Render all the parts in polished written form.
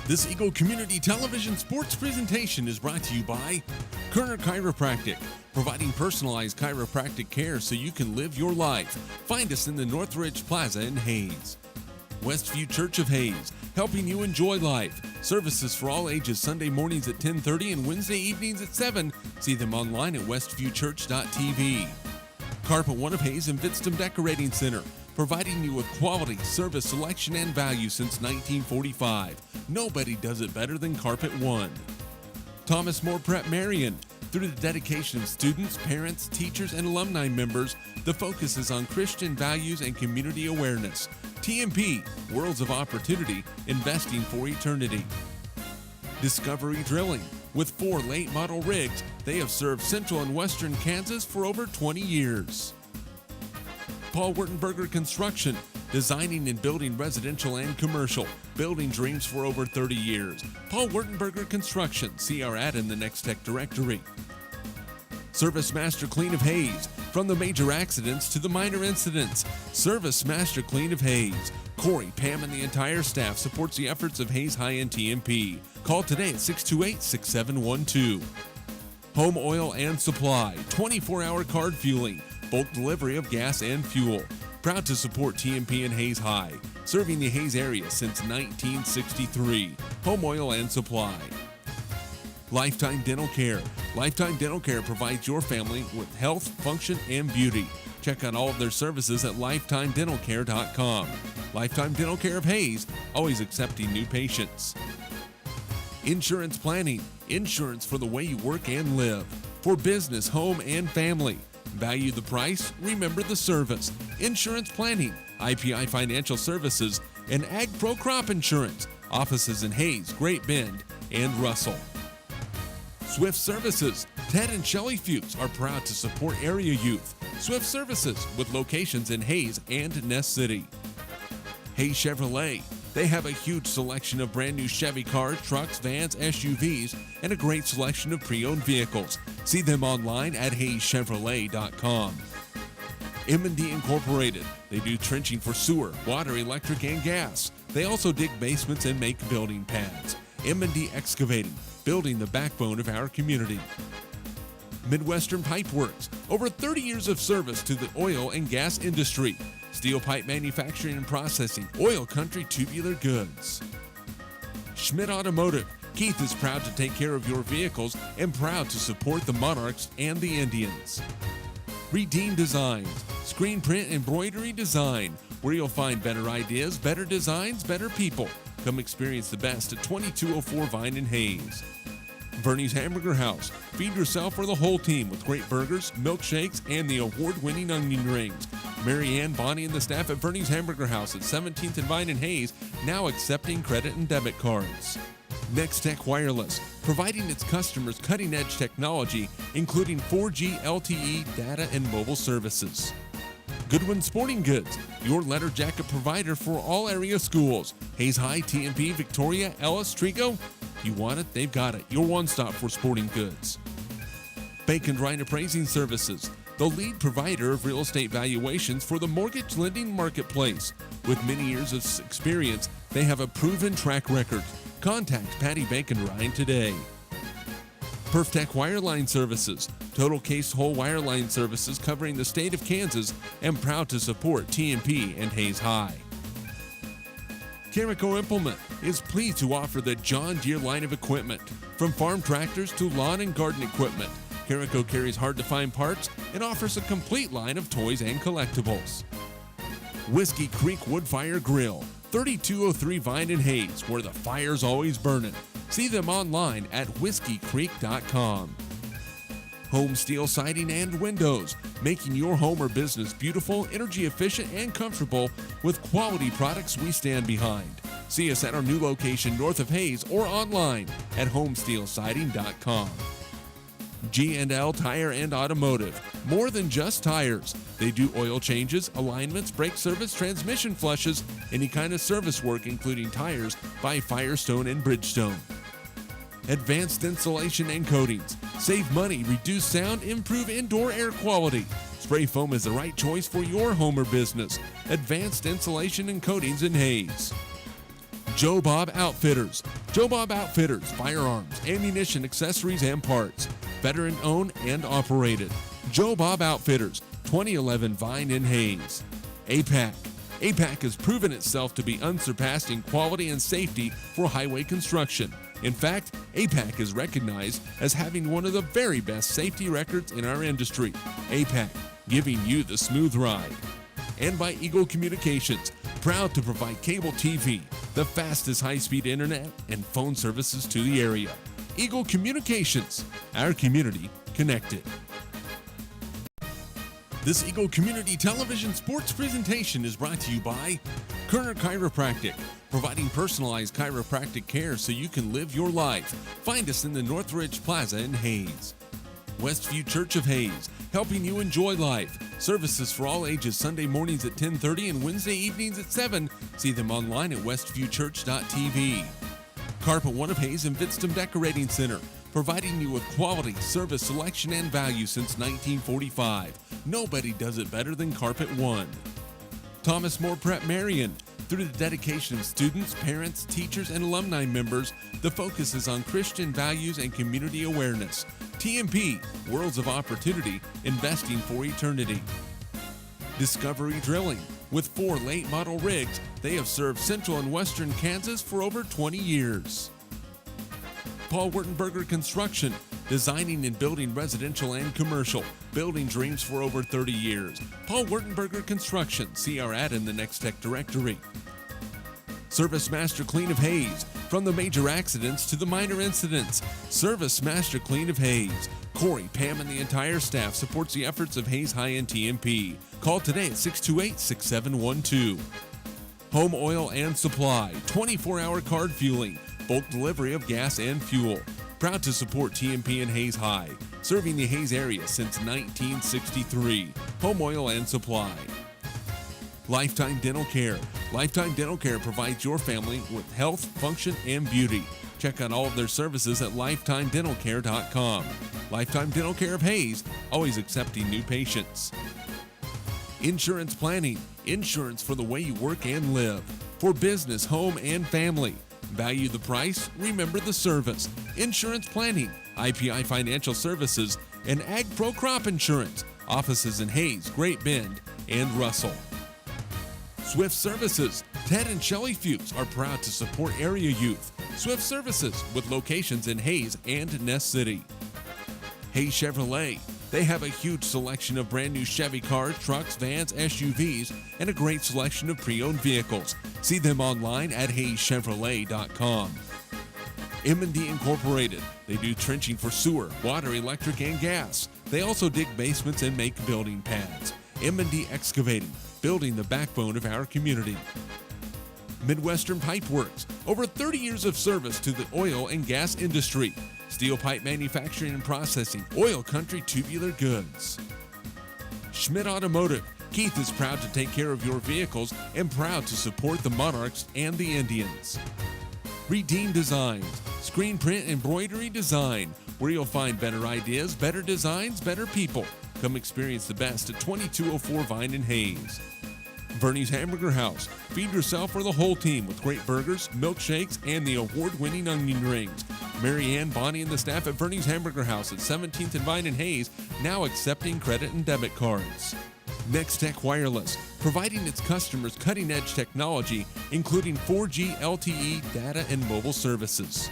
This Eagle Community Television sports presentation is brought to you by Kerner Chiropractic, providing personalized chiropractic care so you can live your life. Find us in the Northridge Plaza in Hayes. Westview Church of Hayes, helping you enjoy life. Services for all ages Sunday mornings at 10:30 and Wednesday evenings at 7. See them online at westviewchurch.tv. Carpet One of Hayes and Vidstem Decorating Center, providing you with quality, service, selection, and value since 1945. Nobody does it better than Carpet One. Thomas More Prep Marion. Through the dedication of students, parents, teachers, and alumni members, the focus is on Christian values and community awareness. TMP, Worlds of Opportunity, investing for eternity. Discovery Drilling. With 4 late model rigs, they have served central and western Kansas for over 20 years. Paul Wurtenberger Construction, designing and building residential and commercial, building dreams for over 30 years. Paul Wurtenberger Construction, see our ad in the Next Tech directory. Service Master Clean of Hayes, from the major accidents to the minor incidents. Service Master Clean of Hayes. Corey, Pam, and the entire staff supports the efforts of Hayes High and TMP. Call today at 628-6712. Home Oil and Supply, 24-hour card fueling, bulk delivery of gas and fuel. Proud to support TMP and Hayes High, serving the Hayes area since 1963. Home Oil and Supply. Lifetime Dental Care. Lifetime Dental Care provides your family with health, function, and beauty. Check out all of their services at lifetimedentalcare.com. Lifetime Dental Care of Hayes, always accepting new patients. Insurance Planning. Insurance for the way you work and live. For business, home, and family. Value the price, remember the service. Insurance Planning, IPI Financial Services, and Ag Pro Crop Insurance. Offices in Hayes, Great Bend, and Russell. Swift Services. Ted and Shelley Fuchs are proud to support area youth. Swift Services, with locations in Hayes and Ness City. Hayes Chevrolet. They have a huge selection of brand new Chevy cars, trucks, vans, SUVs, and a great selection of pre-owned vehicles. See them online at hayeschevrolet.com. M&D Incorporated. They do trenching for sewer, water, electric, and gas. They also dig basements and make building pads. M&D Excavating, building the backbone of our community. Midwestern Pipe Works. Over 30 years of service to the oil and gas industry. Steel pipe manufacturing and processing, oil country tubular goods. Schmidt Automotive. Keith is proud to take care of your vehicles and proud to support the Monarchs and the Indians. Redeem Designs. Screen print embroidery design, where you'll find better ideas, better designs, better people. Come experience the best at 2204 Vine in Hayes. Bernie's Hamburger House. Feed yourself or the whole team with great burgers, milkshakes, and the award-winning onion rings. Mary Ann, Bonnie, and the staff at Bernie's Hamburger House at 17th and Vine in Hayes, now accepting credit and debit cards. Next Tech Wireless, providing its customers cutting-edge technology, including 4G LTE data and mobile services. Goodwin Sporting Goods, your letter jacket provider for all area schools. Hayes High, TMP, Victoria, Ellis, Trigo. You want it, they've got it. Your one-stop for sporting goods. Bacon Ryan Appraising Services, the lead provider of real estate valuations for the mortgage lending marketplace. With many years of experience, they have a proven track record. Contact Patty Bacon Ryan today. PerfTech Wireline Services, total case whole wireline services covering the state of Kansas, and proud to support TMP and Hayes High. Carico Implement is pleased to offer the John Deere line of equipment. From farm tractors to lawn and garden equipment, Carico carries hard-to-find parts and offers a complete line of toys and collectibles. Whiskey Creek Wood Fire Grill, 3203 Vine in Hayes, where the fire's always burning. See them online at whiskeycreek.com. Home Steel Siding and Windows, making your home or business beautiful, energy efficient, and comfortable with quality products we stand behind. See us at our new location north of Hayes or online at homesteelsiding.com. G&L Tire and Automotive, more than just tires. They do oil changes, alignments, brake service, transmission flushes, any kind of service work including tires by Firestone and Bridgestone. Advanced Insulation and Coatings. Save money, reduce sound, improve indoor air quality. Spray foam is the right choice for your home or business. Advanced Insulation and Coatings in Hayes. Joe Bob Outfitters. Joe Bob Outfitters, firearms, ammunition, accessories, and parts. Veteran owned and operated. Joe Bob Outfitters, 2011 Vine in Hayes. APAC. APAC has proven itself to be unsurpassed in quality and safety for highway construction. In fact, APAC is recognized as having one of the very best safety records in our industry. APAC, giving you the smooth ride. And by Eagle Communications, proud to provide cable TV, the fastest high-speed internet, and phone services to the area. Eagle Communications, our community connected. This Eagle Community Television sports presentation is brought to you by Kerner Chiropractic, providing personalized chiropractic care so you can live your life. Find us in the Northridge Plaza in Hayes. Westview Church of Hayes, helping you enjoy life. Services for all ages Sunday mornings at 10:30 and Wednesday evenings at 7. See them online at westviewchurch.tv. Carpet One of Hayes and Vidstem Decorating Center, providing you with quality, service, selection, and value since 1945. Nobody does it better than Carpet One. Thomas More Prep Marion. Through the dedication of students, parents, teachers, and alumni members, the focus is on Christian values and community awareness. TMP, Worlds of Opportunity, investing for eternity. Discovery Drilling. With 4 late model rigs, they have served central and western Kansas for over 20 years. Paul Wurtenberger Construction, designing and building residential and commercial, building dreams for over 30 years. Paul Wurtenberger Construction, see our ad in the Next Tech directory. Service Master Clean of Hayes, from the major accidents to the minor incidents. Service Master Clean of Hayes. Corey, Pam, and the entire staff supports the efforts of Hayes High and TMP. Call today at 628-6712. Home Oil and Supply, 24-hour card fueling, bulk delivery of gas and fuel. Proud to support TMP and Hayes High, serving the Hayes area since 1963. Home Oil and Supply. Lifetime Dental Care. Lifetime Dental Care provides your family with health, function, and beauty. Check out all of their services at lifetimedentalcare.com. Lifetime Dental Care of Hayes, always accepting new patients. Insurance Planning. Insurance for the way you work and live. For business, home, and family. Value the price, remember the service. Insurance Planning, IPI Financial Services, and Ag Pro Crop Insurance. Offices in Hayes, Great Bend, and Russell. Swift Services. Ted and Shelley Fuchs are proud to support area youth. Swift Services, with locations in Hayes and Ness City. Hayes Chevrolet. They have a huge selection of brand new Chevy cars, trucks, vans, SUVs, and a great selection of pre-owned vehicles. See them online at hayeschevrolet.com. M&D Incorporated. They do trenching for sewer, water, electric, and gas. They also dig basements and make building pads. M&D Excavating, building the backbone of our community. Midwestern Pipe Works, over 30 years of service to the oil and gas industry. Steel pipe manufacturing and processing, oil country tubular goods. Schmidt Automotive. Keith is proud to take care of your vehicles and proud to support the Monarchs and the Indians. Redeem Designs, screen print embroidery design, where you'll find better ideas, better designs, better people. Come experience the best at 2204 Vine and Hayes. Bernie's Hamburger House. Feed yourself or the whole team with great burgers, milkshakes, and the award-winning onion rings. Mary Ann, Bonnie, and the staff at Bernie's Hamburger House at 17th and Vine and Hayes, now accepting credit and debit cards. Next Tech Wireless, providing its customers cutting-edge technology, including 4G LTE data and mobile services.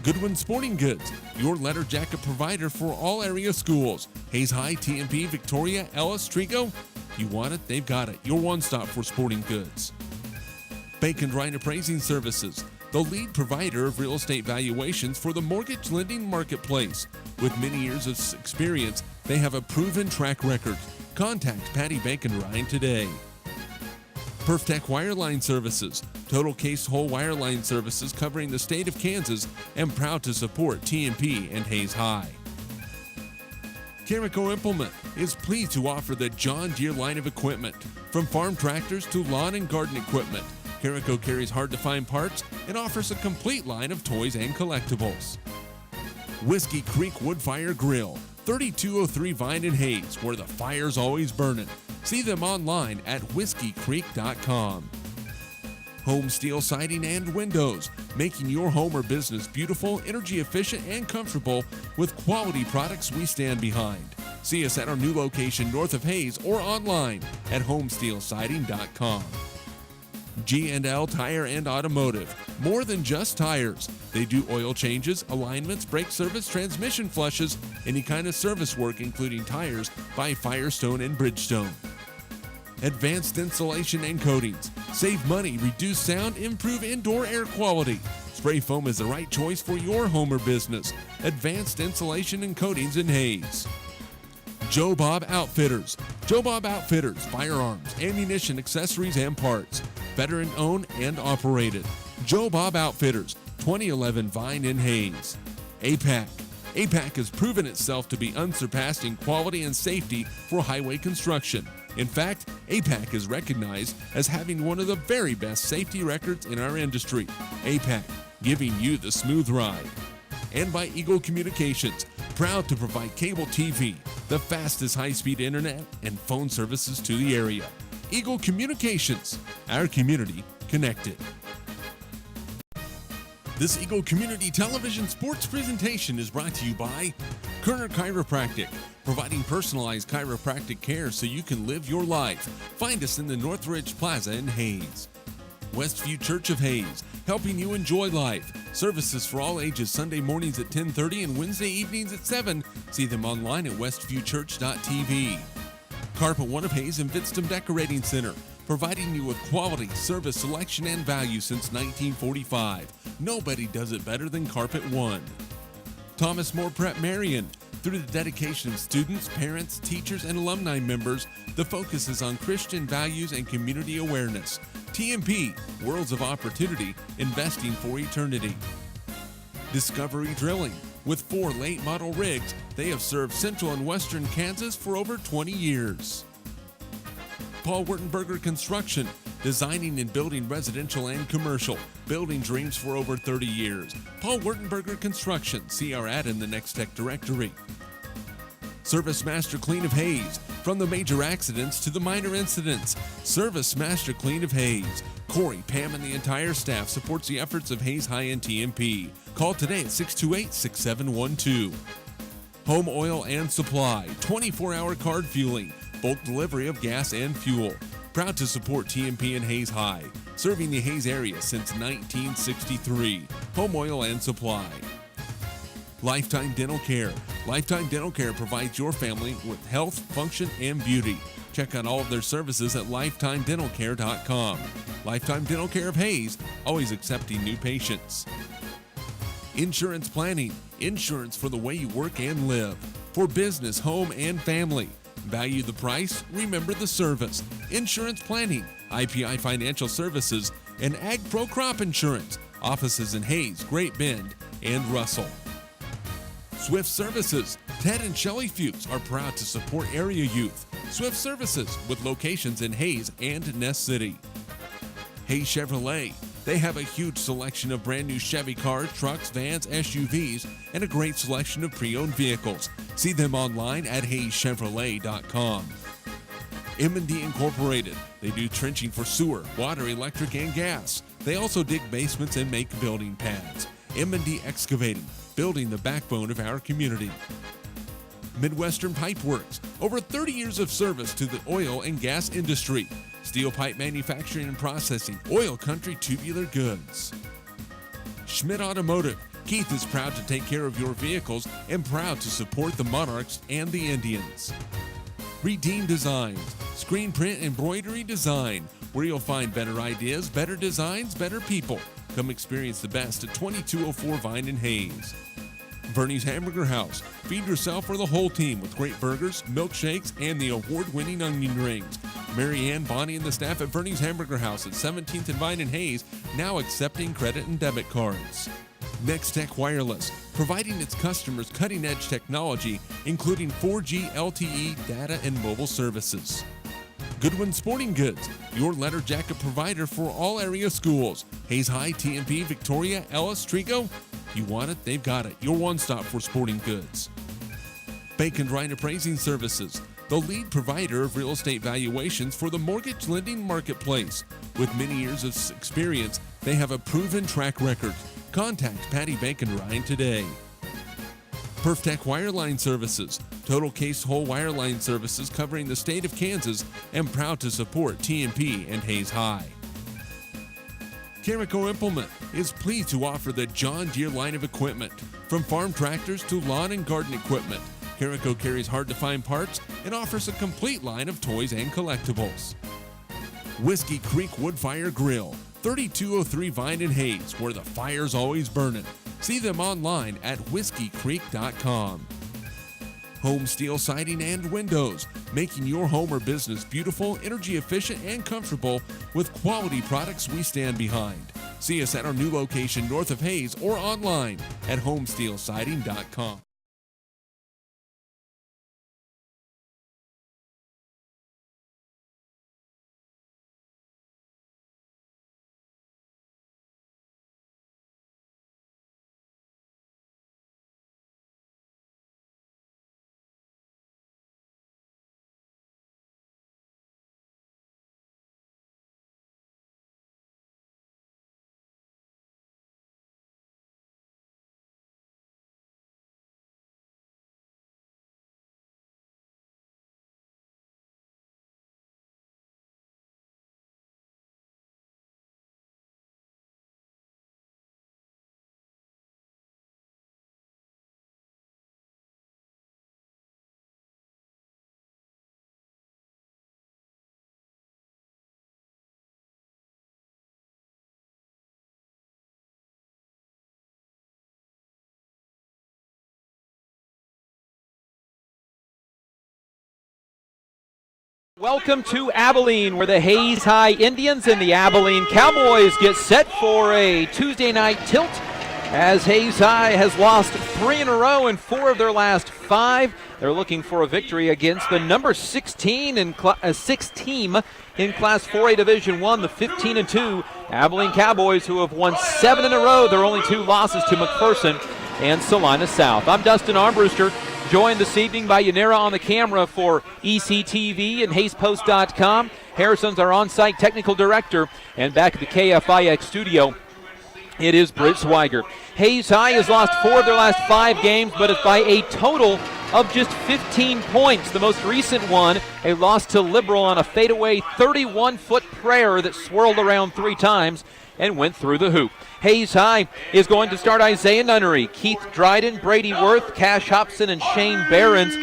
Goodwin Sporting Goods, your letter jacket provider for all area schools. Hayes High, TMP, Victoria, Ellis, Trigo. You want it, they've got it. Your one-stop for sporting goods. Bacon Ryan Appraising Services, the lead provider of real estate valuations for the mortgage lending marketplace. With many years of experience, they have a proven track record. Contact Patty Bacon Ryan today. PerfTech Wireline Services, total case whole wireline services covering the state of Kansas, and proud to support TMP and Hayes High. Carico Implement is pleased to offer the John Deere line of equipment, from farm tractors to lawn and garden equipment. Carico carries hard-to-find parts and offers a complete line of toys and collectibles. Whiskey Creek Woodfire Grill, 3203 Vine and Hayes, where the fire's always burning. See them online at whiskeycreek.com. Home steel siding and windows, making your home or business beautiful, energy efficient, and comfortable with quality products we stand behind. See us at our new location north of Hayes or online at homesteelsiding.com. G&L Tire and Automotive, more than just tires. They do oil changes, alignments, brake service, transmission flushes, any kind of service work including tires by Firestone and Bridgestone. Advanced Insulation and Coatings. Save money, reduce sound, improve indoor air quality. Spray foam is the right choice for your home or business. Advanced Insulation and Coatings in Hayes. Joe Bob Outfitters. Joe Bob Outfitters, firearms, ammunition, accessories, and parts. Veteran owned and operated. Joe Bob Outfitters, 2011 Vine in Hayes. APAC. APAC has proven itself to be unsurpassed in quality and safety for highway construction. In fact, APAC is recognized as having one of the very best safety records in our industry. APAC, giving you the smooth ride. And by Eagle Communications, proud to provide cable TV, the fastest high-speed internet, and phone services to the area. Eagle Communications, our community connected. This Eagle Community Television Sports presentation is brought to you by Kerner Chiropractic, providing personalized chiropractic care so you can live your life. Find us in the Northridge Plaza in Hayes. Westview Church of Hayes, helping you enjoy life. Services for all ages, Sunday mornings at 10:30 and Wednesday evenings at 7. See them online at westviewchurch.tv. Carpet One of Hayes and Vidstem Decorating Center, providing you with quality, service, selection, and value since 1945. Nobody does it better than Carpet One. Thomas More Prep Marion. Through the dedication of students, parents, teachers, and alumni members, the focus is on Christian values and community awareness. TMP, Worlds of Opportunity, investing for eternity. Discovery Drilling. With 4 late model rigs, they have served central and western Kansas for over 20 years. Paul Wurtenberger Construction, designing and building residential and commercial, building dreams for over 30 years. Paul Wurtenberger Construction, see our ad in the Next Tech directory. Service Master Clean of Hayes, from the major accidents to the minor incidents. Service Master Clean of Hayes. Corey, Pam, and the entire staff supports the efforts of Hayes High-End TMP. Call today at 628-6712. Home Oil and Supply, 24-hour card fueling, bulk delivery of gas and fuel. Proud to support TMP and Hayes High, serving the Hayes area since 1963. Home Oil and Supply. Lifetime Dental Care. Lifetime Dental Care provides your family with health, function, and beauty. Check out all of their services at lifetimedentalcare.com. Lifetime Dental Care of Hayes, always accepting new patients. Insurance Planning. Insurance for the way you work and live. For business, home, and family. Value the price, remember the service. Insurance Planning, IPI Financial Services, and Ag Pro Crop Insurance. Offices in Hayes, Great Bend, and Russell. Swift Services. Ted and Shelley Fuchs are proud to support area youth. Swift Services, with locations in Hayes and Ness City. Hayes Chevrolet. They have a huge selection of brand new Chevy cars, trucks, vans, SUVs, and a great selection of pre-owned vehicles. See them online at hayeschevrolet.com. M&D Incorporated. They do trenching for sewer, water, electric, and gas. They also dig basements and make building pads. M&D Excavating, building the backbone of our community. Midwestern Pipe Works. Over 30 years of service to the oil and gas industry. Steel pipe manufacturing and processing, oil country tubular goods. Schmidt Automotive. Keith is proud to take care of your vehicles and proud to support the Monarchs and the Indians. Redeem Designs. Screen print embroidery design, where you'll find better ideas, better designs, better people. Come experience the best at 2204 Vine in Hayes. Vernie's Hamburger House. Feed yourself or the whole team with great burgers, milkshakes, and the award-winning onion rings. Mary Ann, Bonnie, and the staff at Vernie's Hamburger House at 17th and Vine in Hayes, now accepting credit and debit cards. Next Tech Wireless, providing its customers cutting-edge technology, including 4G LTE data and mobile services. Goodwin Sporting Goods, your letter jacket provider for all area schools. Hayes High, TMP, Victoria, Ellis, Trigo. You want it, they've got it. Your one-stop for sporting goods. Bacon Drying Appraising Services. the lead provider of real estate valuations for the mortgage lending marketplace. With many years of experience, they have a proven track record. Contact Patty Bankenrine today. Perftech Wireline Services, total case whole wireline services covering the state of Kansas, and proud to support TMP and Hayes High. Carico Implement is pleased to offer the John Deere line of equipment. From farm tractors to lawn and garden equipment, Carico carries hard-to-find parts and offers a complete line of toys and collectibles. Whiskey Creek Woodfire Grill, 3203 Vine and Hayes, where the fire's always burning. See them online at whiskeycreek.com. Home Steel Siding and Windows, making your home or business beautiful, energy efficient, and comfortable with quality products we stand behind. See us at our new location north of Hayes or online at homesteelsiding.com. Welcome to Abilene, where the Hayes High Indians and the Abilene Cowboys get set for a Tuesday night tilt, as Hayes High has lost 3 in a row in 4 of their last 5. They're looking for a victory against the number 16 in sixth team in Class 4A Division I, the 15-2 Abilene Cowboys, who have won 7 in a row. Their only 2 losses to McPherson and Salina South. I'm Dustin Armbruster, joined this evening by Yanira on the camera for ECTV and HaysPost.com. Harrison's our on-site technical director, and back at the KFIX studio, it is Britt Swigert. Hayes High has lost 4 of their last 5 games, but it's by a total of just 15 points. The most recent one, a loss to Liberal on a fadeaway 31-foot prayer that swirled around 3 times and went through the hoop. Hayes High is going to start Isaiah Nunnery, Keith Dryden, Brady Worth, Cash Hobson, and Shane Behrens.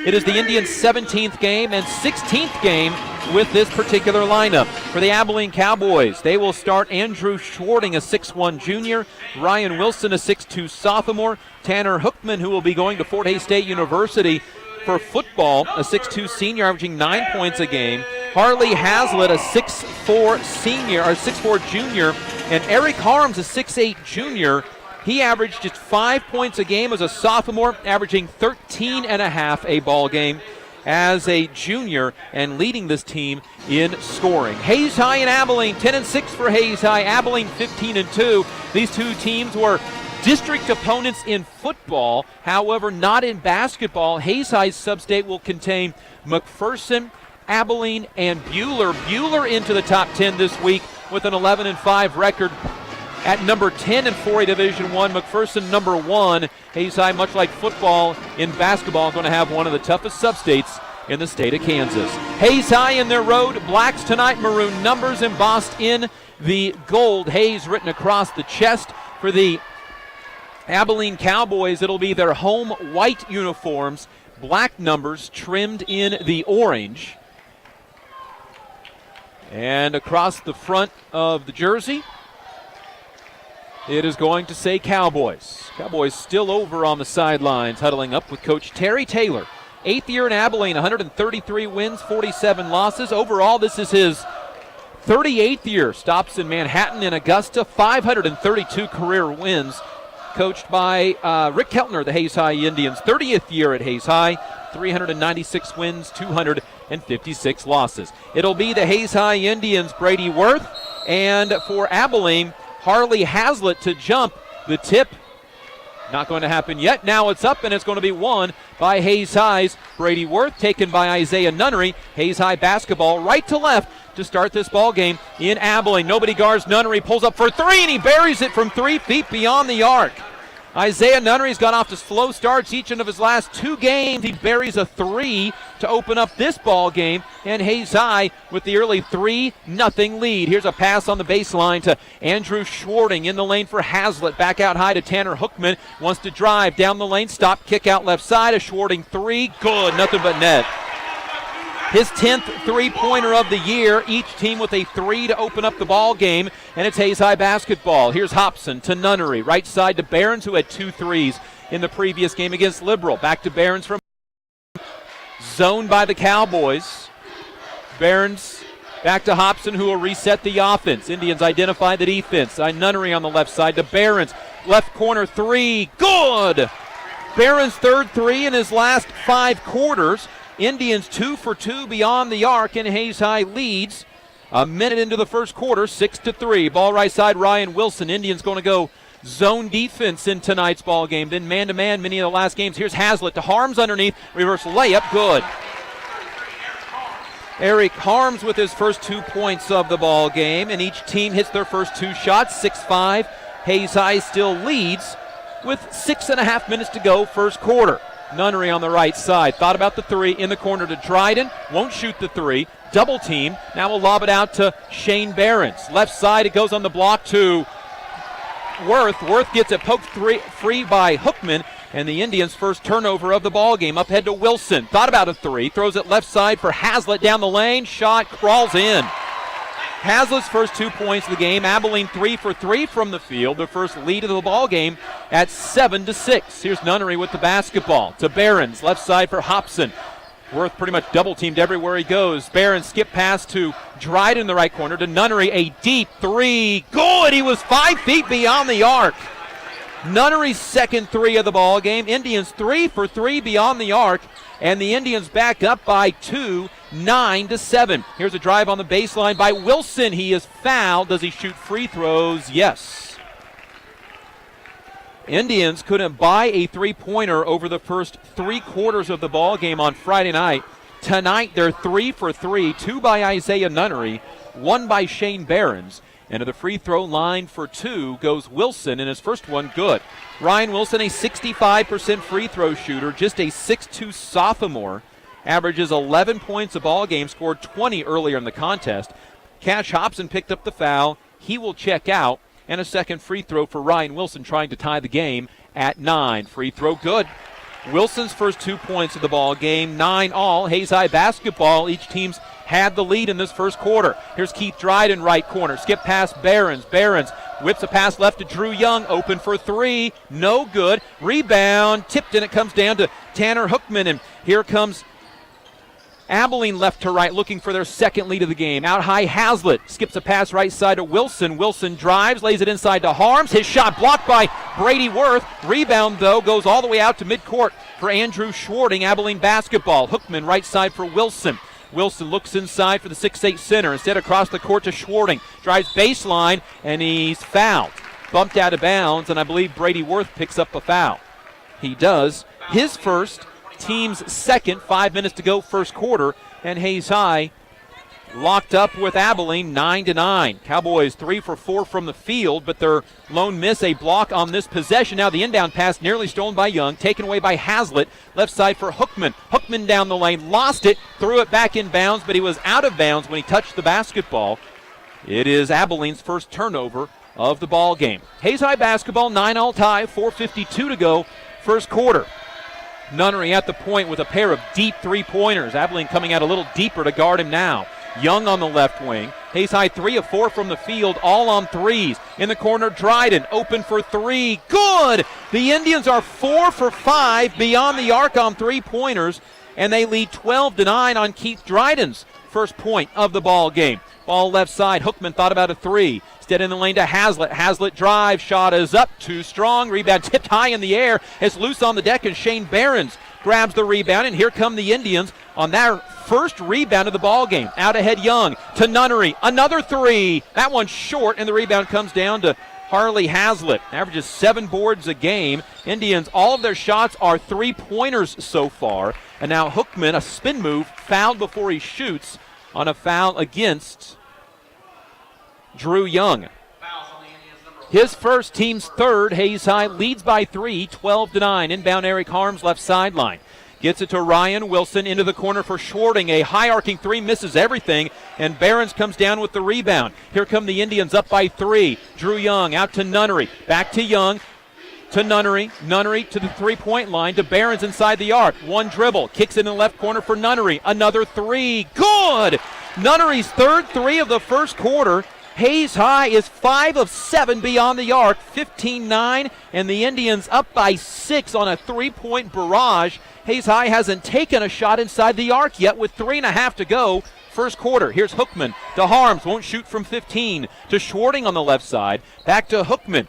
It is the Indians' 17th game and 16th game with this particular lineup. For the Abilene Cowboys, they will start Andrew Schwarting, a 6'1 junior, Ryan Wilson, a 6'2 sophomore, Tanner Hookman, who will be going to Fort Hays State University for football, a 6'2 senior averaging 9 points a game, Harley Hazlitt, a 6'4 senior, or 6'4 junior, and Eric Harms, a 6'8 junior. He averaged just 5 points a game as a sophomore, averaging 13 and a half a ball game as a junior, and leading this team in scoring. Hayes High and Abilene, 10-6 for Hayes High, Abilene 15-2. These 2 teams were district opponents in football, however not in basketball. Hayes High's substate will contain McPherson, Abilene, and Buhler. Buhler into the top 10 this week with an 11-5 record at number 10 in 4A Division I. McPherson number 1. Hayes High, much like football, in basketball, going to have one of the toughest substates in the state of Kansas. Hayes High in their road blacks tonight, maroon numbers embossed in the gold. Hayes written across the chest. For the Abilene Cowboys, it'll be their home white uniforms, black numbers trimmed in the orange. And across the front of the jersey, it is going to say Cowboys. Cowboys still over on the sidelines, huddling up with Coach Terry Taylor. 8th year in Abilene, 133 wins, 47 losses. Overall, this is his 38th year. Stops in Manhattan and Augusta, 532 career wins. Coached by Rick Keltner, the Hayes High Indians. 30th year at Hayes High, 396 wins, 256 losses. It'll be the Hayes High Indians, Brady Worth, and for Abilene, Harley Hazlitt to jump. The tip Not going to happen yet. Now it's up, and it's going to be won by Hayes High's Brady Worth, taken by Isaiah Nunnery. Hayes High basketball right to left to start this ball game in Abilene. Nobody guards Nunnery, pulls up for three, and he buries it from 3 feet beyond the arc. Isaiah Nunnery's gone off to slow starts each of his last 2 games. He buries a 3 to open up this ball game, and Hayes High with the early 3-0 lead. Here's a pass on the baseline to Andrew Schwarting in the lane for Hazlitt. Back out high to Tanner Hookman. Wants to drive down the lane, stop, kick out left side. A Schwarting 3, good, nothing but net. His 10th three-pointer of the year, each team with a 3 to open up the ball game, and it's Hayes High basketball. Here's Hobson to Nunnery, right side to Behrens, who had 2 threes in the previous game against Liberal. Back to Behrens from zoned by the Cowboys. Behrens back to Hobson, who will reset the offense. Indians identify the defense. Nunnery on the left side to Behrens. Left corner 3, good! Behrens' 3rd 3 in his last 5 quarters. Indians 2 for 2 beyond the arc, and Hayes High leads a minute into the first quarter, 6-3. Ball right side, Ryan Wilson. Indians going to go zone defense in tonight's ball game. Then man-to-man many of the last games. Here's Hazlitt to Harms underneath. Reverse layup, good. Eric Harms with his first 2 points of the ball game, and each team hits their first 2 shots, 6-5. Hayes High still leads with 6.5 minutes to go, first quarter. Nunnery on the right side. Thought about the 3 in the corner to Dryden. Won't shoot the 3. Double team. Now we'll lob it out to Shane Behrens. Left side, it goes on the block to Worth. Worth gets it poked free by Hookman, and the Indians' first turnover of the ball game. Up head to Wilson. Thought about a 3. Throws it left side for Hazlitt down the lane. Shot crawls in. Hazlitt's first 2 points of the game. Abilene 3 for 3 from the field. Their first lead of the ball game at 7-6. Here's Nunnery with the basketball to Behrens. Left side for Hobson. Worth pretty much double teamed everywhere he goes. Behrens skip pass to Dryden in the right corner to Nunnery. A deep 3. Good! He was 5 feet beyond the arc. Nunnery's second 3 of the ball game. Indians 3 for 3 beyond the arc, and the Indians back up by 2, 9-7. Here's a drive on the baseline by Wilson. He is fouled. Does he shoot free throws? Yes. Indians couldn't buy a 3-pointer over the first 3 quarters of the ball game on Friday night. Tonight they're 3 for 3, 2 by Isaiah Nunnery, 1 by Shane Behrens. And to the free throw line for 2 goes Wilson, and his first one good. Ryan Wilson, a 65% free throw shooter, just a 6'2 sophomore, averages 11 points a ball game, scored 20 earlier in the contest. Cash Hobson picked up the foul. He will check out, and a second free throw for Ryan Wilson trying to tie the game at 9. Free throw good. Wilson's first 2 points of the ball game, 9 all. Hayes High basketball, each team's had the lead in this first quarter. Here's Keith Dryden, right corner. Skip past Behrens. Behrens whips a pass left to Drew Young. Open for 3. No good. Rebound. Tipped, and it comes down to Tanner Hookman. And here comes Abilene left to right looking for their second lead of the game. Out high, Hazlitt skips a pass right side to Wilson. Wilson drives, lays it inside to Harms. His shot blocked by Brady Worth. Rebound, though, goes all the way out to midcourt for Andrew Schwarting. Abilene basketball. Hookman right side for Wilson. Wilson looks inside for the 6'8 center. Instead, across the court to Schwarting. Drives baseline, and he's fouled. Bumped out of bounds, and I believe Brady Worth picks up a foul. He does. His first, team's second. 5 minutes to go, first quarter, and Hayes High locked up with Abilene 9-9. Cowboys 3 for 4 from the field, but their lone miss, a block on this possession. Now the inbound pass nearly stolen by Young, taken away by Hazlitt. Left side for Hookman. Hookman down the lane, lost it, threw it back in bounds, but he was out of bounds when he touched the basketball. It is Abilene's first turnover of the ball game. Hayes High basketball, 9-all tie, 4:52 to go, first quarter. Nunnery at the point with a pair of deep three-pointers. Abilene coming out a little deeper to guard him now. Young on the left wing. Hayes High 3 of 4 from the field, all on threes. In the corner, Dryden open for 3. Good! The Indians are 4 for 5 beyond the arc on three-pointers, and they lead 12-9 on Keith Dryden's first point of the ball game. Ball left side. Hookman thought about a 3. Instead in the lane to Hazlitt. Hazlitt drive. Shot is up. Too strong. Rebound tipped high in the air. It's loose on the deck, and Shane Behrens grabs the rebound, and here come the Indians on their first rebound of the ball game. Out ahead Young to Nunnery. Another 3. That one's short, and the rebound comes down to Harley Hazlitt averages 7 boards a game. Indians, all of their shots are 3-pointers so far. And now Hookman, a spin move, fouled before he shoots on a foul against Drew Young. His first, team's third. Hayes High leads by 3, 12-9. Inbound Eric Harms, left sideline. Gets it to Ryan Wilson into the corner for Schwarting. A high arcing three, misses everything, and Behrens comes down with the rebound. Here come the Indians up by 3. Drew Young out to Nunnery. Back to Young. To Nunnery. Nunnery to the three-point line to Behrens inside the arc. One dribble. Kicks it in the left corner for Nunnery. Another 3. Good! Nunnery's third 3 of the first quarter. Hayes High is 5 of 7 beyond the arc, 15-9, and the Indians up by 6 on a 3-point barrage. Hayes High hasn't taken a shot inside the arc yet with 3.5 to go. First quarter. Here's Hookman to Harms, won't shoot from 15. To Schwarting on the left side. Back to Hookman.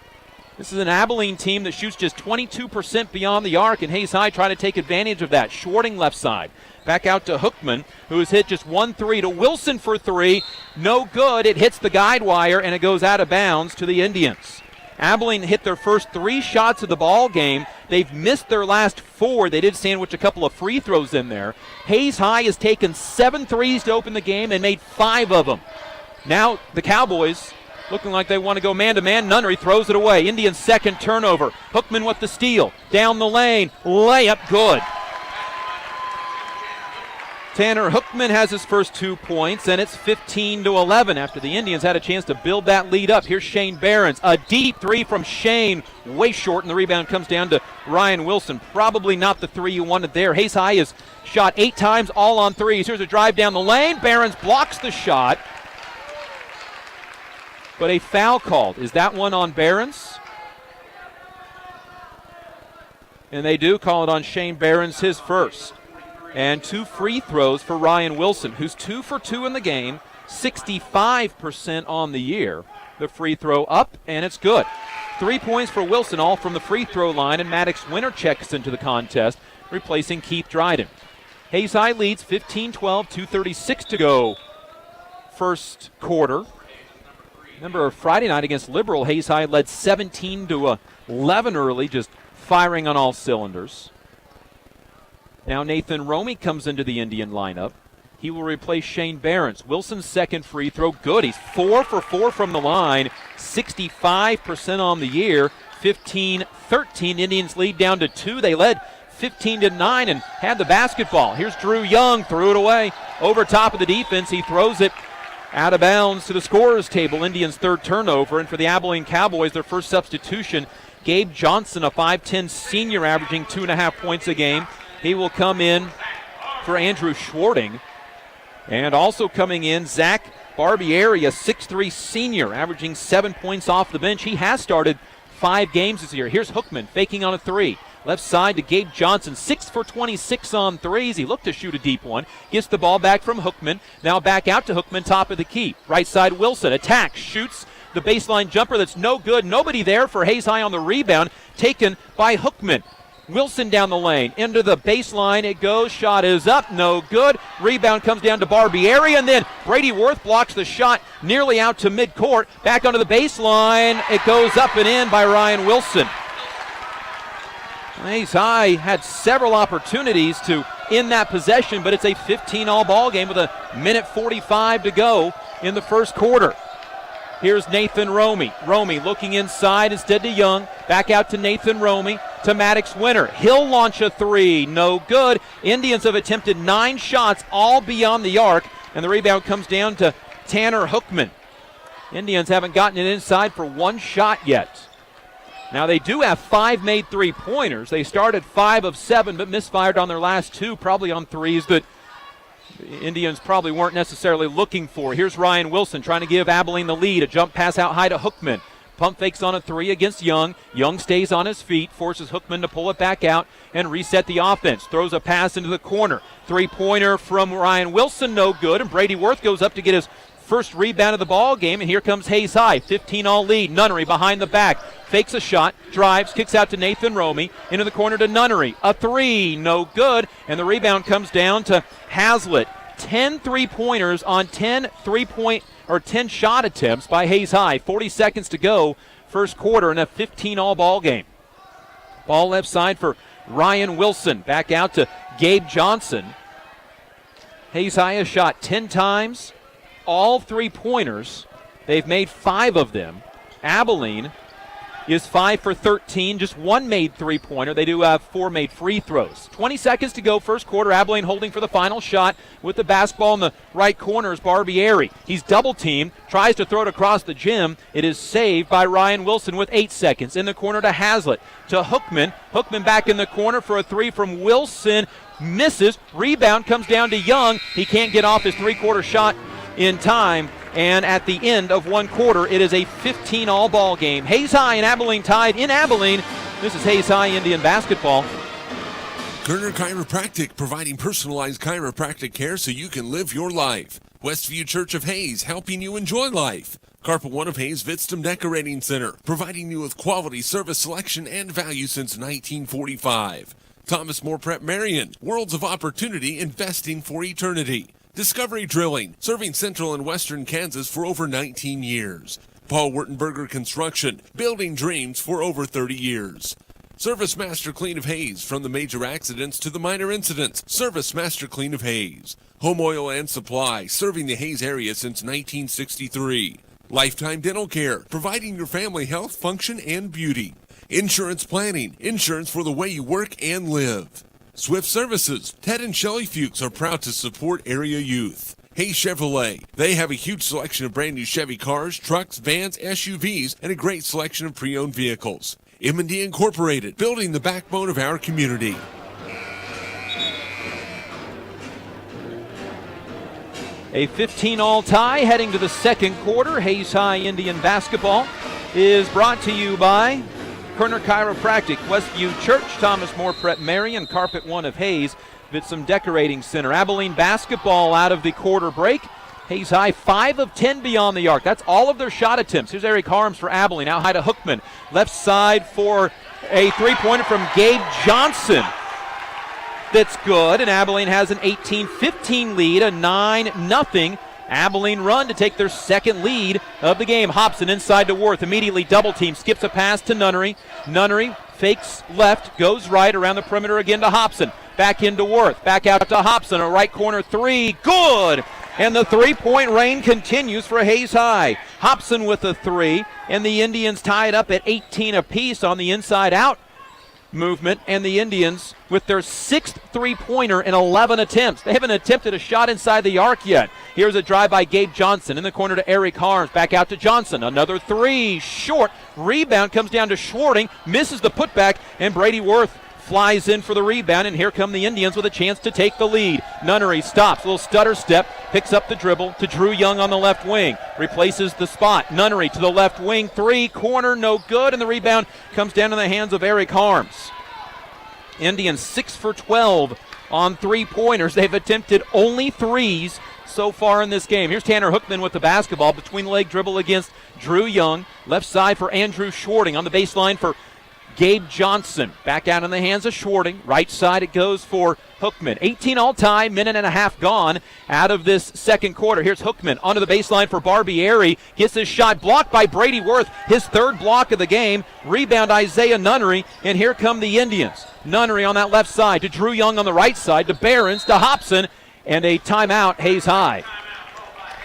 This is an Abilene team that shoots just 22% beyond the arc, and Hayes High trying to take advantage of that. Schwarting left side. Back out to Hookman, who has hit just 1 3 to Wilson for 3. No good. It hits the guide wire, and it goes out of bounds to the Indians. Abilene hit their first 3 shots of the ball game. They've missed their last 4. They did sandwich a couple of free throws in there. Hayes High has taken 7 threes to open the game and made 5 of them. Now the Cowboys looking like they want to go man-to-man. Nunnery throws it away. Indians' second turnover. Hookman with the steal. Down the lane. Layup good. Tanner Hookman has his first 2 points, and it's 15-11 after the Indians had a chance to build that lead up. Here's Shane Behrens. A deep 3 from Shane. Way short, and the rebound comes down to Ryan Wilson. Probably not the 3 you wanted there. Hayes High has shot 8 times, all on 3s. Here's a drive down the lane. Behrens blocks the shot. But a foul called. Is that one on Behrens? And they do call it on Shane Behrens, his first. And 2 free throws for Ryan Wilson, who's 2 for 2 in the game, 65% on the year. The free throw up, and it's good. 3 points for Wilson, all from the free throw line, and Maddox Winter checks into the contest, replacing Keith Dryden. Hayes High leads 15-12, 2:36 to go. First quarter. Remember Friday night against Liberal, Hayes High led 17-11 early, just firing on all cylinders. Now Nathan Romey comes into the Indian lineup. He will replace Shane Behrens. Wilson's second free throw, good. He's 4 for 4 from the line, 65% on the year, 15-13. Indians lead down to 2. They led 15-9 and had the basketball. Here's Drew Young, threw it away. Over top of the defense, he throws it out of bounds to the scorer's table. Indians' third turnover, and for the Abilene Cowboys, their first substitution, Gabe Johnson, a 5'10 senior averaging 2.5 points a game. He will come in for Andrew Schwarting. And also coming in, Zach Barbieri, a 6'3 senior, averaging 7 points off the bench. He has started 5 games this year. Here's Hookman faking on a 3. Left side to Gabe Johnson, 6 for 26 on 3s. He looked to shoot a deep one. Gets the ball back from Hookman. Now back out to Hookman, top of the key. Right side Wilson, attacks, shoots the baseline jumper that's no good. Nobody there for Hayes High on the rebound, taken by Hookman. Wilson down the lane, into the baseline it goes, shot is up, no good. Rebound comes down to Barbieri, and then Brady Worth blocks the shot nearly out to midcourt. Back onto the baseline, it goes up and in by Ryan Wilson. Hayes High had several opportunities to end that possession, but it's a 15-all ball game with a minute 45 to go in the first quarter. Here's Nathan Romey. Romey looking inside instead to Young. Back out to Nathan Romey to Maddox Winter. He'll launch a 3. No good. Indians have attempted 9 shots, all beyond the arc, and the rebound comes down to Tanner Hookman. Indians haven't gotten it inside for 1 shot yet. Now they do have 5 made 3-pointers. They started 5 of 7, but misfired on their last 2, probably on 3s that the Indians probably weren't necessarily looking for. Here's Ryan Wilson trying to give Abilene the lead. A jump pass out high to Hookman. Pump fakes on a 3 against Young. Young stays on his feet, forces Hookman to pull it back out and reset the offense. Throws a pass into the corner. 3-pointer from Ryan Wilson, no good. And Brady Worth goes up to get his first rebound of the ball game. And here comes Hayes High, 15-all lead. Nunnery behind the back. Fakes a shot, drives, kicks out to Nathan Romey. Into the corner to Nunnery. A 3, no good. And the rebound comes down to Hazlitt. 10 3-pointers on 10 shot attempts by Hayes High. 40 seconds to go first quarter in a 15-all ball game. Ball left side for Ryan Wilson. Back out to Gabe Johnson. Hayes High has shot 10 times, all three-pointers. They've made 5 of them. Abilene is 5 for 13, just 1 made three-pointer. They do have 4 made free throws. 20 seconds to go, first quarter. Abilene holding for the final shot with the basketball in the right corner is Barbieri. He's double-teamed, tries to throw it across the gym. It is saved by Ryan Wilson with 8 seconds. In the corner to Hazlitt, to Hookman. Hookman back in the corner for a 3 from Wilson. Misses. Rebound comes down to Young. He can't get off his three-quarter shot in time. And at the end of one quarter, it is a 15-all ball game. Hayes High and Abilene tied in Abilene. This is Hayes High Indian basketball. Kerner Chiropractic, providing personalized chiropractic care so you can live your life. Westview Church of Hayes, helping you enjoy life. Carpet One of Hayes Vitstum Decorating Center, providing you with quality service selection and value since 1945. Thomas More Prep Marion, worlds of opportunity, investing for eternity. Discovery Drilling, serving central and western Kansas for over 19 years. Paul Wurtenberger Construction, building dreams for over 30 years. Service Master Clean of Hayes, from the major accidents to the minor incidents. Service Master Clean of Hayes. Home Oil and Supply, serving the Hayes area since 1963. Lifetime Dental Care, providing your family health, function, and beauty. Insurance Planning, insurance for the way you work and live. Swift Services, Ted and Shelley Fuchs are proud to support area youth. Hayes Chevrolet, they have a huge selection of brand new Chevy cars, trucks, vans, SUVs, and a great selection of pre-owned vehicles. M&D Incorporated, building the backbone of our community. A 15-all tie heading to the second quarter. Hayes High Indian basketball is brought to you by Kerner Chiropractic, Westview Church, Thomas More Prep Marion, Carpet One of Hayes, Vitsum Decorating Center. Abilene basketball out of the quarter break. Hayes High 5 of 10 beyond the arc. That's all of their shot attempts. Here's Eric Harms for Abilene. Out high to Hookman. Left side for a three-pointer from Gabe Johnson. That's good, and Abilene has an 18-15 lead, a 9-0 Abilene run to take their second lead of the game. Hobson inside to Worth, immediately double team, skips a pass to Nunnery. Nunnery fakes left, goes right around the perimeter again to Hobson. Back into Worth, back out to Hobson, a right corner three, good! And the three-point rain continues for Hayes High. Hobson with a 3, and the Indians tied up at 18 apiece on the inside-out movement, and the Indians with their 6th three-pointer in 11 attempts. They haven't attempted a shot inside the arc yet. Here's a drive by Gabe Johnson in the corner to Eric Harms. Back out to Johnson. Another 3, short. Rebound comes down to Schwarting, misses the putback, and Brady Worth flies in for the rebound, and here come the Indians with a chance to take the lead. Nunnery stops, a little stutter step, picks up the dribble to Drew Young on the left wing, replaces the spot. Nunnery to the left wing, 3, corner, no good, and the rebound comes down in the hands of Eric Harms. Indians 6 for 12 on three-pointers. They've attempted only 3s so far in this game. Here's Tanner Hookman with the basketball, between the leg dribble against Drew Young. Left side for Andrew Schwarting, on the baseline for Gabe Johnson. Back out in the hands of Schwarting. Right side it goes for Hookman. 18-all tie, minute and a half gone out of this second quarter. Here's Hookman onto the baseline for Barbieri. Gets his shot blocked by Brady Worth. His 3rd block of the game. Rebound Isaiah Nunnery. And here come the Indians. Nunnery on that left side to Drew Young on the right side to Behrens to Hobson. And a timeout, Hayes High.